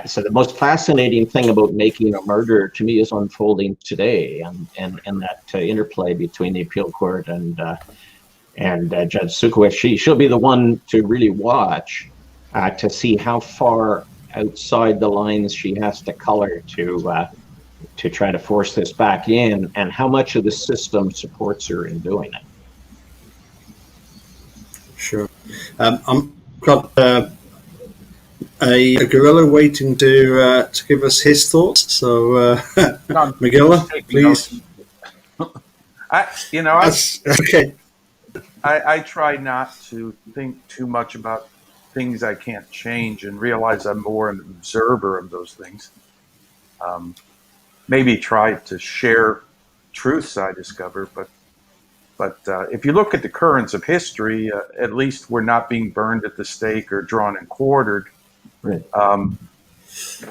So the most fascinating thing about Making a Murder to me is unfolding today, and that interplay between the appeal court and Judge Sukowicz. She'll be the one to really watch to see how far outside the lines she has to color to try to force this back in, and how much of the system supports her in doing it. Sure. I've got a gorilla waiting to give us his thoughts. So, Magilla, please. Okay. I try not to think too much about things I can't change and realize I'm more an observer of those things. Maybe try to share truths I discover, but if you look at the currents of history, at least we're not being burned at the stake or drawn and quartered. Right.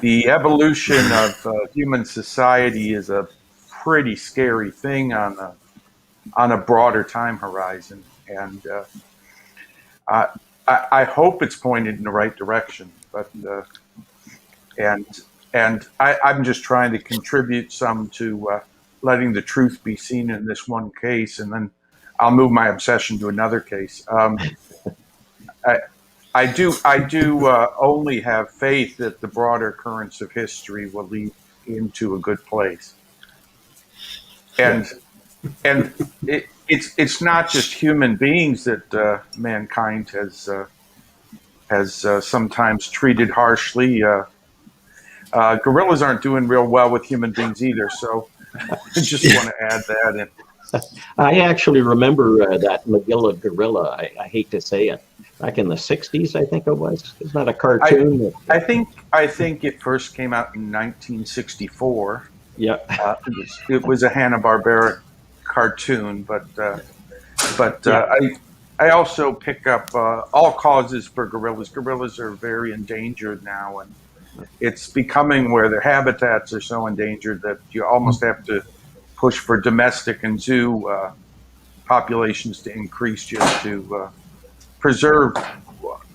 The evolution of human society is a pretty scary thing on a broader time horizon, and I hope it's pointed in the right direction. But I'm just trying to contribute some to letting the truth be seen in this one case, and then I'll move my obsession to another case. I do only have faith that the broader currents of history will lead into a good place, and it's not just human beings that mankind has sometimes treated harshly. Gorillas aren't doing real well with human beings either, so I just want to add that in. I actually remember that Magilla gorilla. I hate to say it. Back in the 60s, I think it was. It's not a cartoon. I think it first came out in 1964. Yeah. It was a Hanna-Barbera cartoon, but I also pick up all causes for gorillas. Gorillas are very endangered now, and it's becoming where their habitats are so endangered that you almost have to push for domestic and zoo populations to increase just to preserve,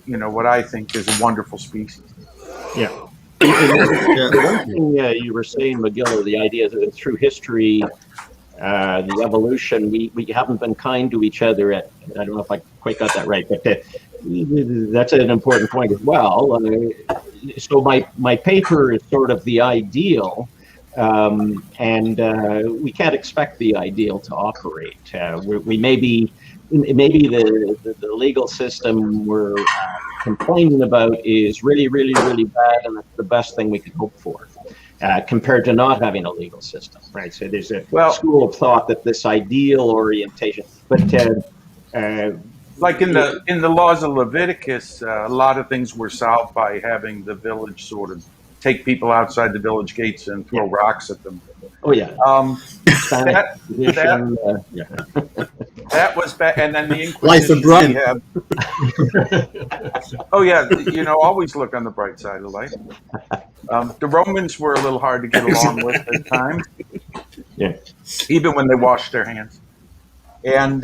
what I think is a wonderful species. Yeah. The one thing you were saying, Magilla, the idea that through history, the evolution, we haven't been kind to each other. I don't know if I quite got that right, but that's an important point as well. So my paper is sort of the ideal, and we can't expect the ideal to operate. We maybe the legal system we're complaining about is really, really, really bad, and it's the best thing we could hope for. Compared to not having a legal system, right? So there's a school of thought that this ideal orientation, but like in the laws of Leviticus, a lot of things were solved by having the village sort of take people outside the village gates and throw rocks at them. Oh yeah. That was bad, and then the Inquisition. Life of Brian. Oh yeah, always look on the bright side of life. The Romans were a little hard to get along with at times, even when they washed their hands. And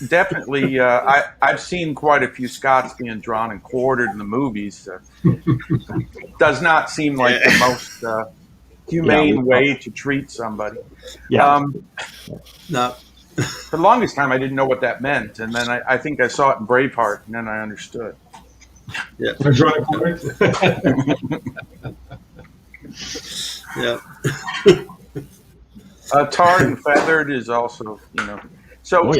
definitely, I've seen quite a few Scots being drawn and quartered in the movies. Does not seem like the most humane way to treat somebody. No. For the longest time, I didn't know what that meant, and then I think I saw it in Braveheart, and then I understood. Yeah. Yeah. Tarred and feathered is also, So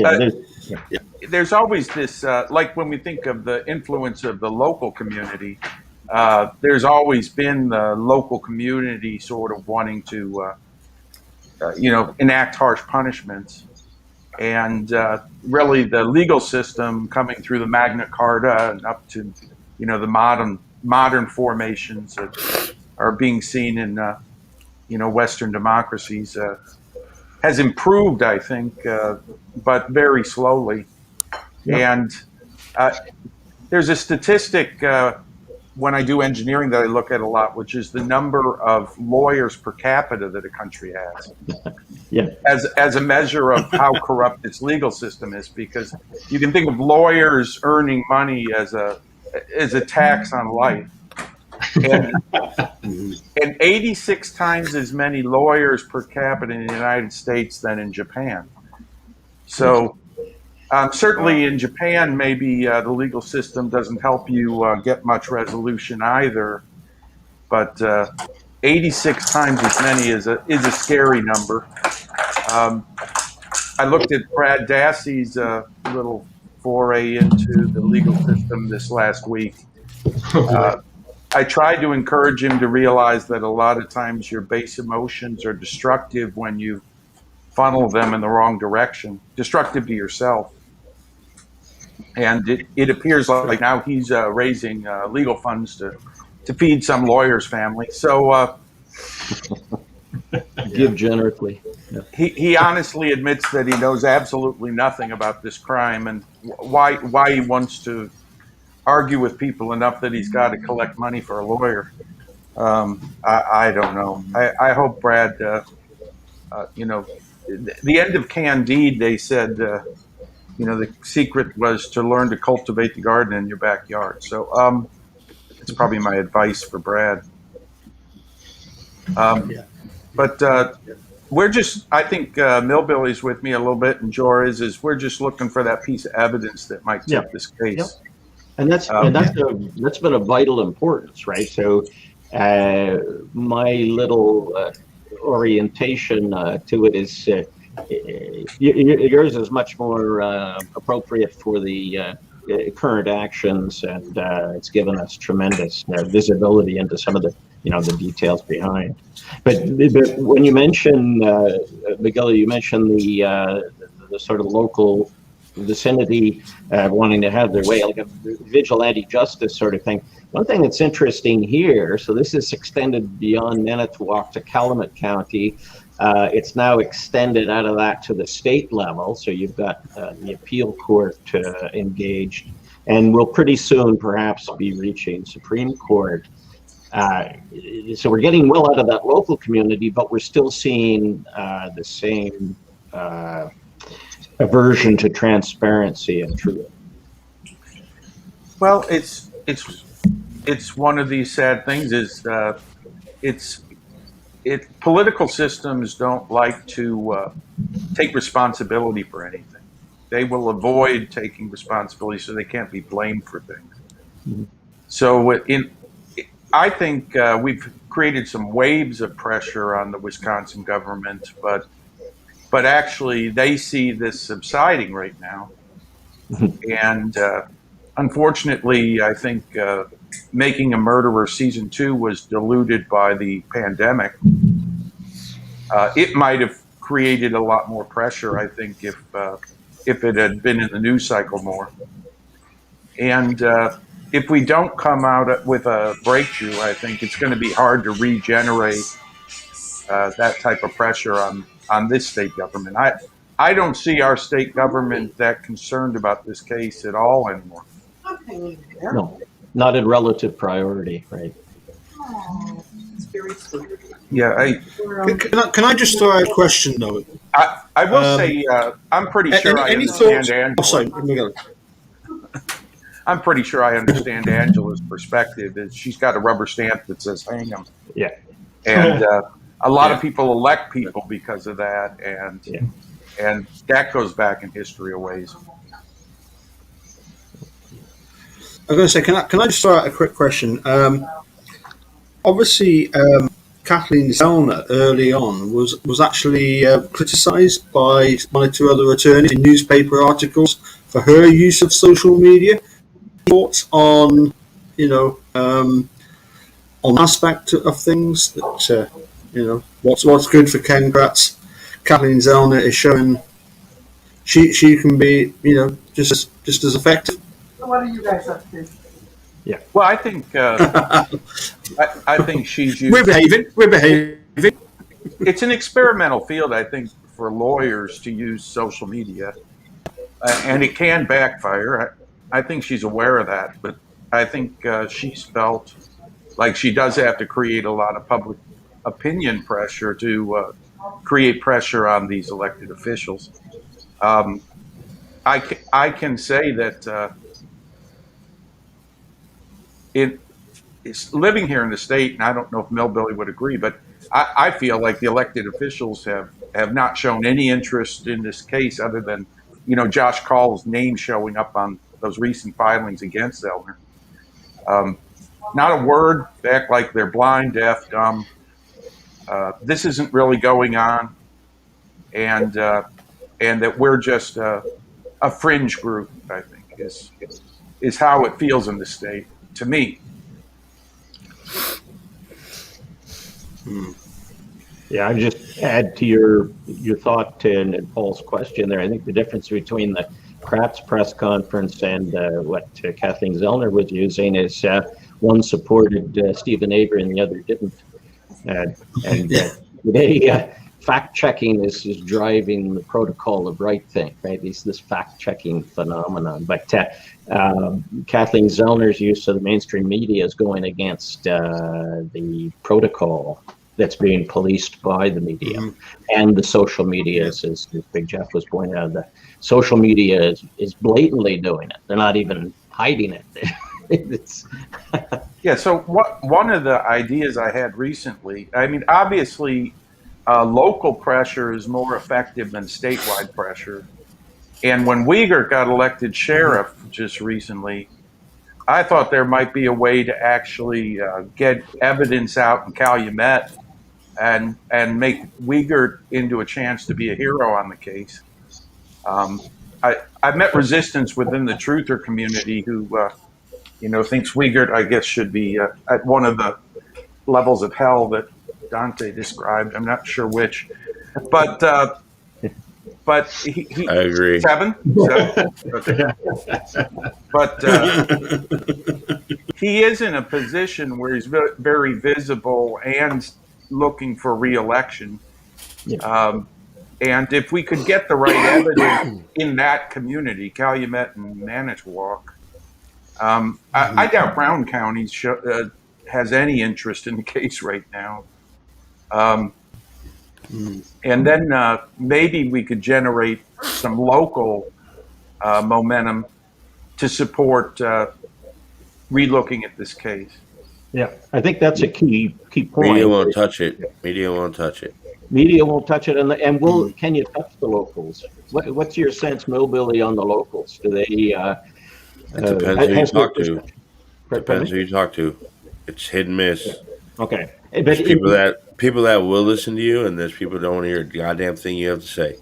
there's always this, like when we think of the influence of the local community, there's always been the local community sort of wanting to, enact harsh punishments. And really the legal system coming through the Magna Carta and up to, the modern formations that are being seen in, Western democracies has improved, I think, but very slowly. And there's a statistic when I do engineering that I look at a lot, which is the number of lawyers per capita that a country has. As a measure of how corrupt its legal system is, because you can think of lawyers earning money as a tax on life. And 86 times as many lawyers per capita in the United States than in Japan. So certainly in Japan, maybe the legal system doesn't help you get much resolution either. But 86 times as many is a scary number. I looked at Brad Dassey's little foray into the legal system this last week. I tried to encourage him to realize that a lot of times your base emotions are destructive when you funnel them in the wrong direction, destructive to yourself. And it appears like now he's raising legal funds to feed some lawyer's family. So give generously. He honestly admits that he knows absolutely nothing about this crime and why he wants to argue with people enough that he's got to collect money for a lawyer. I don't know. I hope Brad, the end of Candide, they said, the secret was to learn to cultivate the garden in your backyard. So it's probably my advice for Brad. But we're just, I think Milbillie's with me a little bit, and Joris is, we're just looking for that piece of evidence that might tip this case. And that's been of vital importance, right? So my little orientation to it is yours is much more appropriate for the current actions, and it's given us tremendous visibility into some of the the details behind. But when you mention Magilla, you mentioned the sort of local vicinity wanting to have their way, like a vigilante justice sort of thing. One thing that's interesting here, so this is extended beyond Manitowoc to Calumet County. It's now extended out of that to the state level. So you've got the appeal court engaged, and we'll pretty soon perhaps be reaching Supreme Court. So we're getting well out of that local community, but we're still seeing the same aversion to transparency and truth. Well, it's it's one of these sad things. Political systems don't like to take responsibility for anything. They will avoid taking responsibility so they can't be blamed for things. Mm-hmm. So I think we've created some waves of pressure on the Wisconsin government, but actually they see this subsiding right now. And unfortunately, I think Making a Murderer Season 2 was diluted by the pandemic. It might have created a lot more pressure, I think, if it had been in the news cycle more. And if we don't come out with a breakthrough, I think it's going to be hard to regenerate that type of pressure on this state government. I don't see our state government that concerned about this case at all anymore. No, not a relative priority, right? It's very sweet. Yeah, Can I just throw out a question though? I will say I'm pretty sure I understand Angela. Oh, sorry. I'm pretty sure I understand Angela's perspective. Is she's got a rubber stamp that says hang 'em. Yeah. And a lot of people elect people because of that, and that goes back in history a ways. I was going to say, can I just throw out a quick question? Obviously, Kathleen Zellner early on was actually criticised by one or two other attorneys in newspaper articles for her use of social media. Thoughts on, on aspect of things that what's good for Ken Kratz. Kathleen Zellner is showing she can be just as effective. So what are you guys up to? Yeah. Well, I think I think she's used. We're behaving. It's an experimental field, I think, for lawyers to use social media, and it can backfire. I think she's aware of that, but I think she's felt like she does have to create a lot of public opinion pressure to create pressure on these elected officials. I can say that it's living here in the state, and I don't know if Milbillie would agree, but I feel like the elected officials have not shown any interest in this case other than, Josh Call's name showing up on those recent filings against Zellner. Not a word. They act like they're blind, deaf, dumb. This isn't really going on, and that we're just a fringe group, I think, is how it feels in the state to me. Yeah, I just add to your thought and Paul's question there. I think the difference between the Kratz press conference and what Kathleen Zellner was using is one supported Stephen Avery and the other didn't. Today, fact checking is driving the protocol of right thing, right? This fact checking phenomenon. But Kathleen Zellner's use of the mainstream media is going against the protocol that's being policed by the media and the social media, as Big Jeff was pointing out. The social media is blatantly doing it. They're not even hiding it. Yeah. So one of the ideas I had recently, I mean, obviously, local pressure is more effective than statewide pressure. And when Uyghur got elected sheriff just recently, I thought there might be a way to actually get evidence out in Calumet and make Uyghur into a chance to be a hero on the case. I've met resistance within the truther community who, thinks Uyghur, I guess, should be at one of the levels of hell that Dante described. I'm not sure which, but he I agree. Seven? Okay. But he is in a position where he's very visible and looking for re-election. Yeah. And if we could get the right evidence in that community, Calumet and Manitowoc, I doubt Brown County has any interest in the case right now. And then maybe we could generate some local momentum to support relooking at this case. Yeah, I think that's a key point. Media won't touch it. Media won't touch it. Media won't touch it, and will can you touch the locals? What's your sense, Milbillie, on the locals? Do they? It depends who you talk to. Depends who you talk to. It's hit and miss. Yeah. Okay, There's people that will listen to you, and there's people that don't want to hear a goddamn thing you have to say.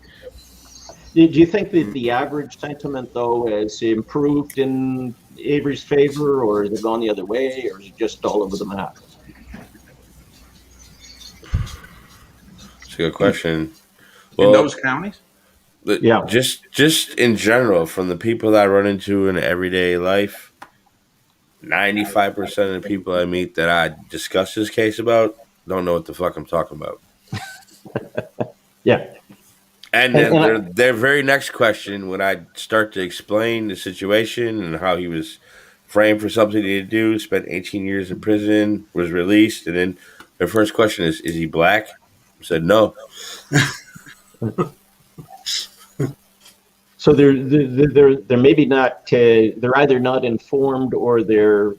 Do you think that the average sentiment, though, has improved in Avery's favor, or has it gone the other way, or is it just all over the map? It's a good question. In those counties? Yeah. Just in general, from the people that I run into in everyday life, 95% of the people I meet that I discuss this case about don't know what the fuck I'm talking about. Yeah. And then their very next question, when I start to explain the situation and how he was framed for something he didn't do, spent 18 years in prison, was released, and then their first question is he black? I said no. So they're maybe not. They're either not informed or they're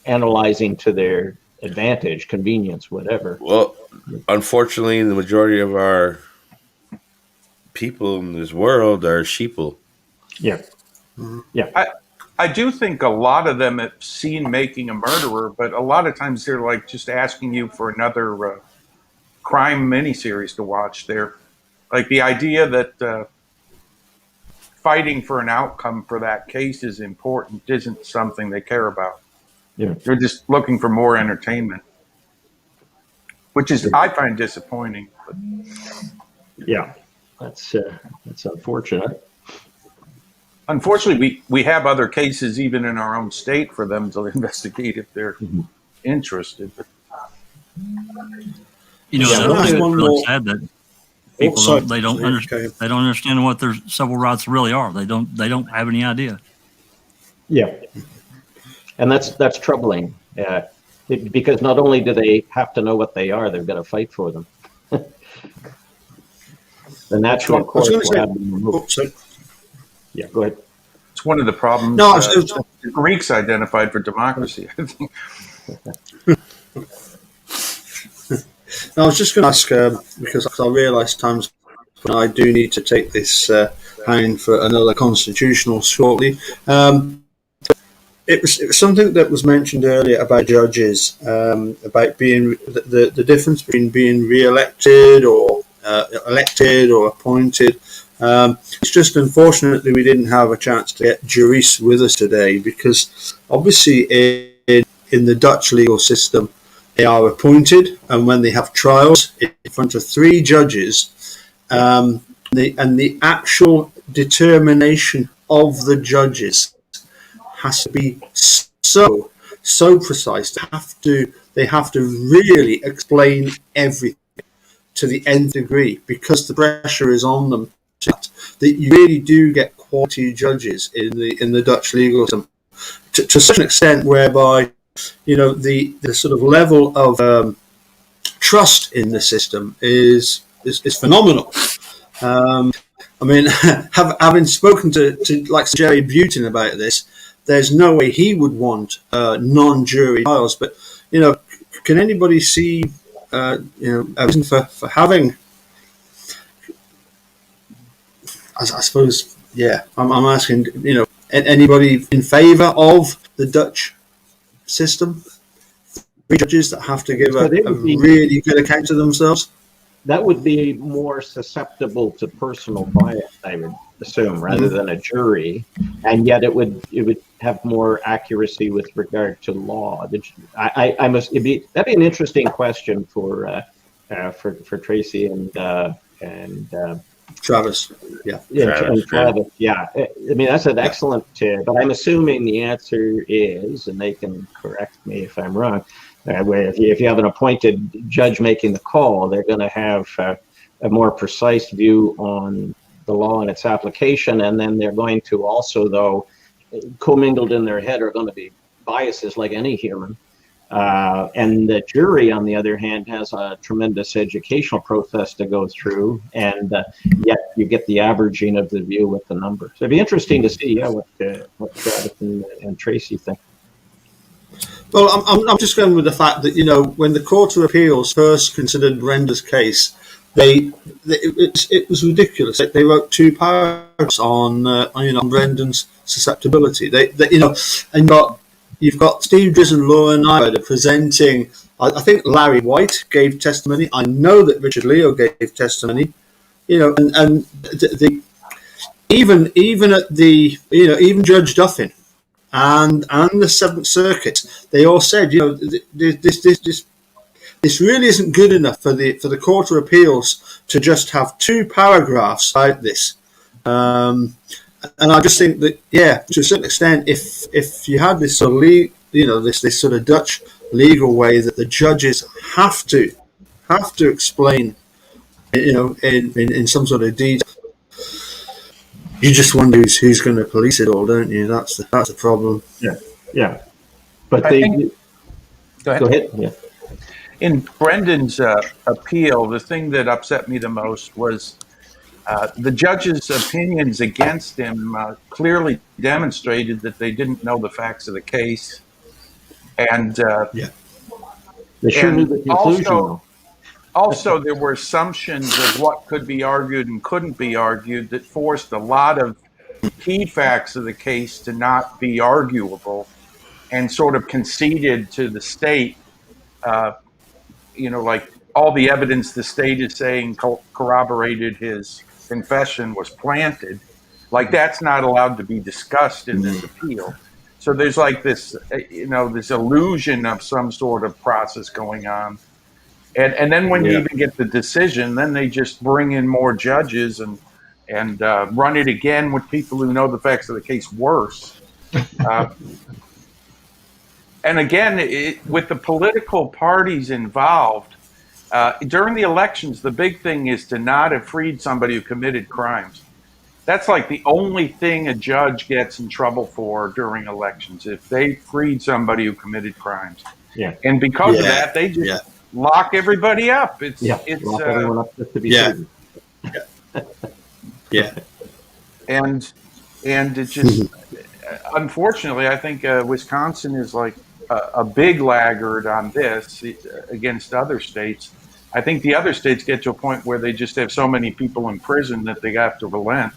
analyzing to their advantage, convenience, whatever. Well, unfortunately, the majority of our people in this world are sheeple. Yeah. Yeah. I do think a lot of them have seen Making a Murderer, but a lot of times they're like just asking you for another crime miniseries to watch. They're like the idea that fighting for an outcome for that case is important isn't something they care about. Yeah. They're just looking for more entertainment, which is I find disappointing. But. Yeah, that's unfortunate. Unfortunately, we have other cases even in our own state for them to investigate if they're interested. You know, it's really sad that people they don't understand what their civil rights really are. They don't have any idea. Yeah, and that's troubling because not only do they have to know what they are, they've got to fight for them. The natural course will have them removed. Yeah, go ahead. It's one of the problems the Greeks identified for democracy, I think. I was just going to ask, because I realise times I do need to take this hang for another constitutional shortly. It was something that was mentioned earlier about judges, about being the difference between being re-elected or elected or appointed. It's just unfortunately we didn't have a chance to get jurists with us today because obviously in the Dutch legal system they are appointed, and when they have trials in front of 3 judges, and the actual determination of the judges has to be so precise. They have to really explain everything to the nth degree because the pressure is on them. That you really do get quality judges in the Dutch legal system to such an extent whereby the sort of level of trust in the system is phenomenal. I mean, having spoken to like Jerry Butin about this, there's no way he would want non-jury trials. But can anybody see a reason for having? I suppose, yeah. I'm asking, anybody in favour of the Dutch system? 3 judges that have to give a really good account of themselves. That would be more susceptible to personal bias, I would assume, rather than a jury, and yet it would have more accuracy with regard to law. That'd be an interesting question for Tracy and Travis, yeah. Travis, yeah. I mean, that's an excellent but I'm assuming the answer is, and they can correct me if I'm wrong, if you have an appointed judge making the call, they're going to have a more precise view on the law and its application, and then they're going to also, though, commingled in their head are going to be biases like any human, And the jury, on the other hand, has a tremendous educational process to go through, and yet you get the averaging of the view with the numbers. So it'd be interesting to see, what Travis and Tracy think. Well, I'm just going with the fact that, when the Court of Appeals first considered Brenda's case, it was ridiculous. They wrote 2 paragraphs on Brendan's susceptibility. And you've got Steve Driss and Laura Nyberg presenting. I think Larry White gave testimony. I know that Richard Leo gave testimony. And even at the even Judge Duffin and the Seventh Circuit, they all said, this really isn't good enough for the Court of Appeals to just have 2 paragraphs like this. And I just think that, to a certain extent, if you had this sort of this sort of Dutch legal way that the judges have to explain, in some sort of detail, you just wonder who's going to police it all, don't you? That's the problem. Yeah. But go ahead. Go ahead. Yeah. In Brendan's appeal, the thing that upset me the most was the judge's opinions against him clearly demonstrated that they didn't know the facts of the case, and they sure knew the conclusion. Also, there were assumptions of what could be argued and couldn't be argued that forced a lot of key facts of the case to not be arguable, and sort of conceded to the state. Like all the evidence the state is saying corroborated his confession was planted. Like that's not allowed to be discussed in this appeal. So there's like this, this illusion of some sort of process going on. And then when you even get the decision, then they just bring in more judges and run it again with people who know the facts of the case worse. And again, with the political parties involved, during the elections, the big thing is to not have freed somebody who committed crimes. That's like the only thing a judge gets in trouble for during elections, if they freed somebody who committed crimes. Yeah. And because of that, they just lock everybody up. It's lock everyone up just to be certain. And it just unfortunately, I think Wisconsin is like a big laggard on this against other states. I think the other states get to a point where they just have so many people in prison that they have to relent.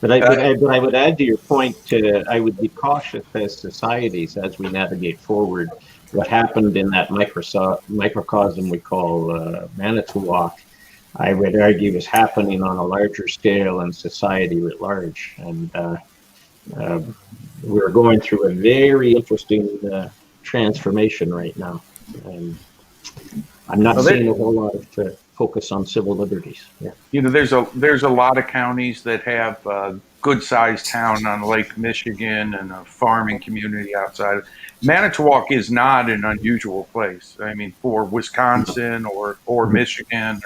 But I would add to your point, I would be cautious as societies as we navigate forward. What happened in that microcosm we call Manitowoc, I would argue is happening on a larger scale in society at large. And we're going through a very interesting transformation right now. And I'm not seeing a whole lot of focus on civil liberties. There's a lot of counties that have a good-sized town on Lake Michigan and a farming community outside. Manitowoc is not an unusual place. I mean, for Wisconsin or Michigan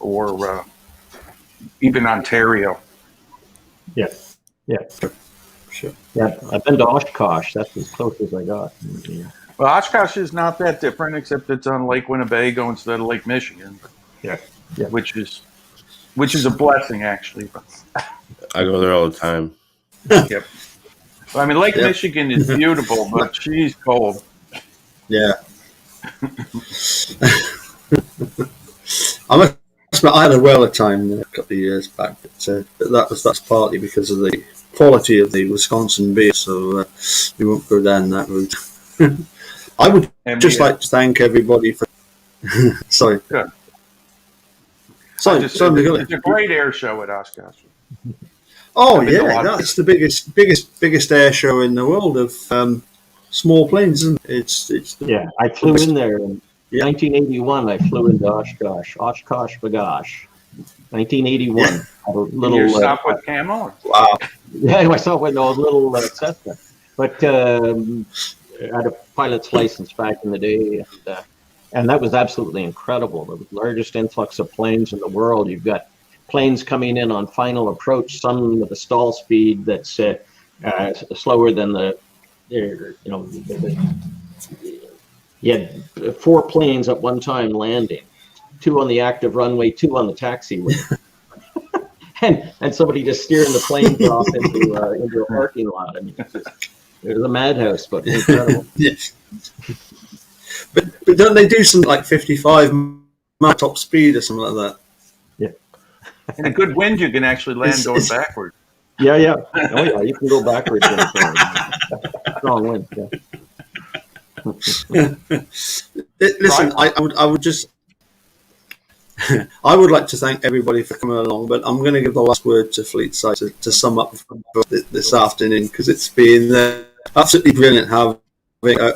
or even Ontario. Yeah. Sure. Yeah, I've been to Oshkosh. That's as close as I got. Yeah. Well, Oshkosh is not that different, except it's on Lake Winnebago instead of Lake Michigan. Yeah. Which is a blessing, actually. I go there all the time. Yep. Well, I mean, Lake Michigan is beautiful, but she's cold. Yeah. I had a whaler time a couple of years back, but that's partly because of the quality of the Wisconsin beer, so we won't go down that route. I would like to thank everybody for. Sorry. Good. Sorry. It's a great air show at Oshkosh. Oh that's the biggest air show in the world of small planes, isn't it? I flew in there in 1981. I flew into Oshkosh, Bagosh, 1981. You stopped with Camel? Wow. Yeah, I stopped with a little Cessna, but I had a pilot's license back in the day, and that was absolutely incredible. The largest influx of planes in the world. You've got planes coming in on final approach, some with a stall speed that's slower than the you had 4 planes at one time landing, 2 on the active runway, 2 on the taxiway. and somebody just steering the planes off into a parking lot. I mean, it was a madhouse, but incredible. Yes. But don't they do something like 55 mile top speed or something like that? Yeah. In a good wind, you can actually land going backwards. Yeah, yeah. Oh, yeah. You can go backwards. Strong wind. Yeah. Listen, I would just. I would like to thank everybody for coming along, but I'm going to give the last word to Fleetside to sum up this afternoon, because it's been absolutely brilliant having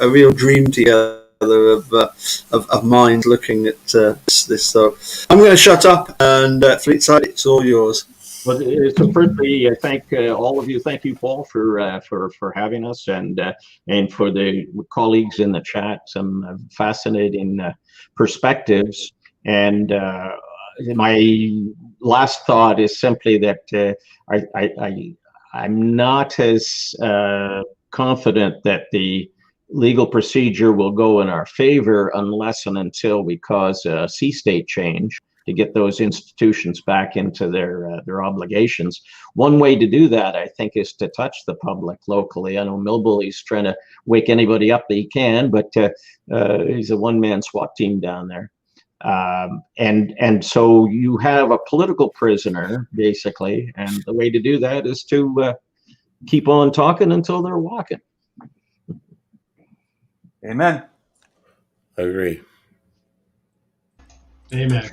a real dream together of minds looking at this. So I'm going to shut up, and Fleetside, it's all yours. Well, so firstly, thank all of you. Thank you, Paul, for having us, and for the colleagues in the chat. Some fascinating perspectives. And my last thought is simply that I'm not as confident that the legal procedure will go in our favor unless and until we cause a sea state change to get those institutions back into their obligations. One way to do that, I think, is to touch the public locally. I know Milbillie's trying to wake anybody up that he can, but he's a one-man SWAT team down there. And so you have a political prisoner, basically, and the way to do that is to keep on talking until they're walking. Amen. I agree. Amen.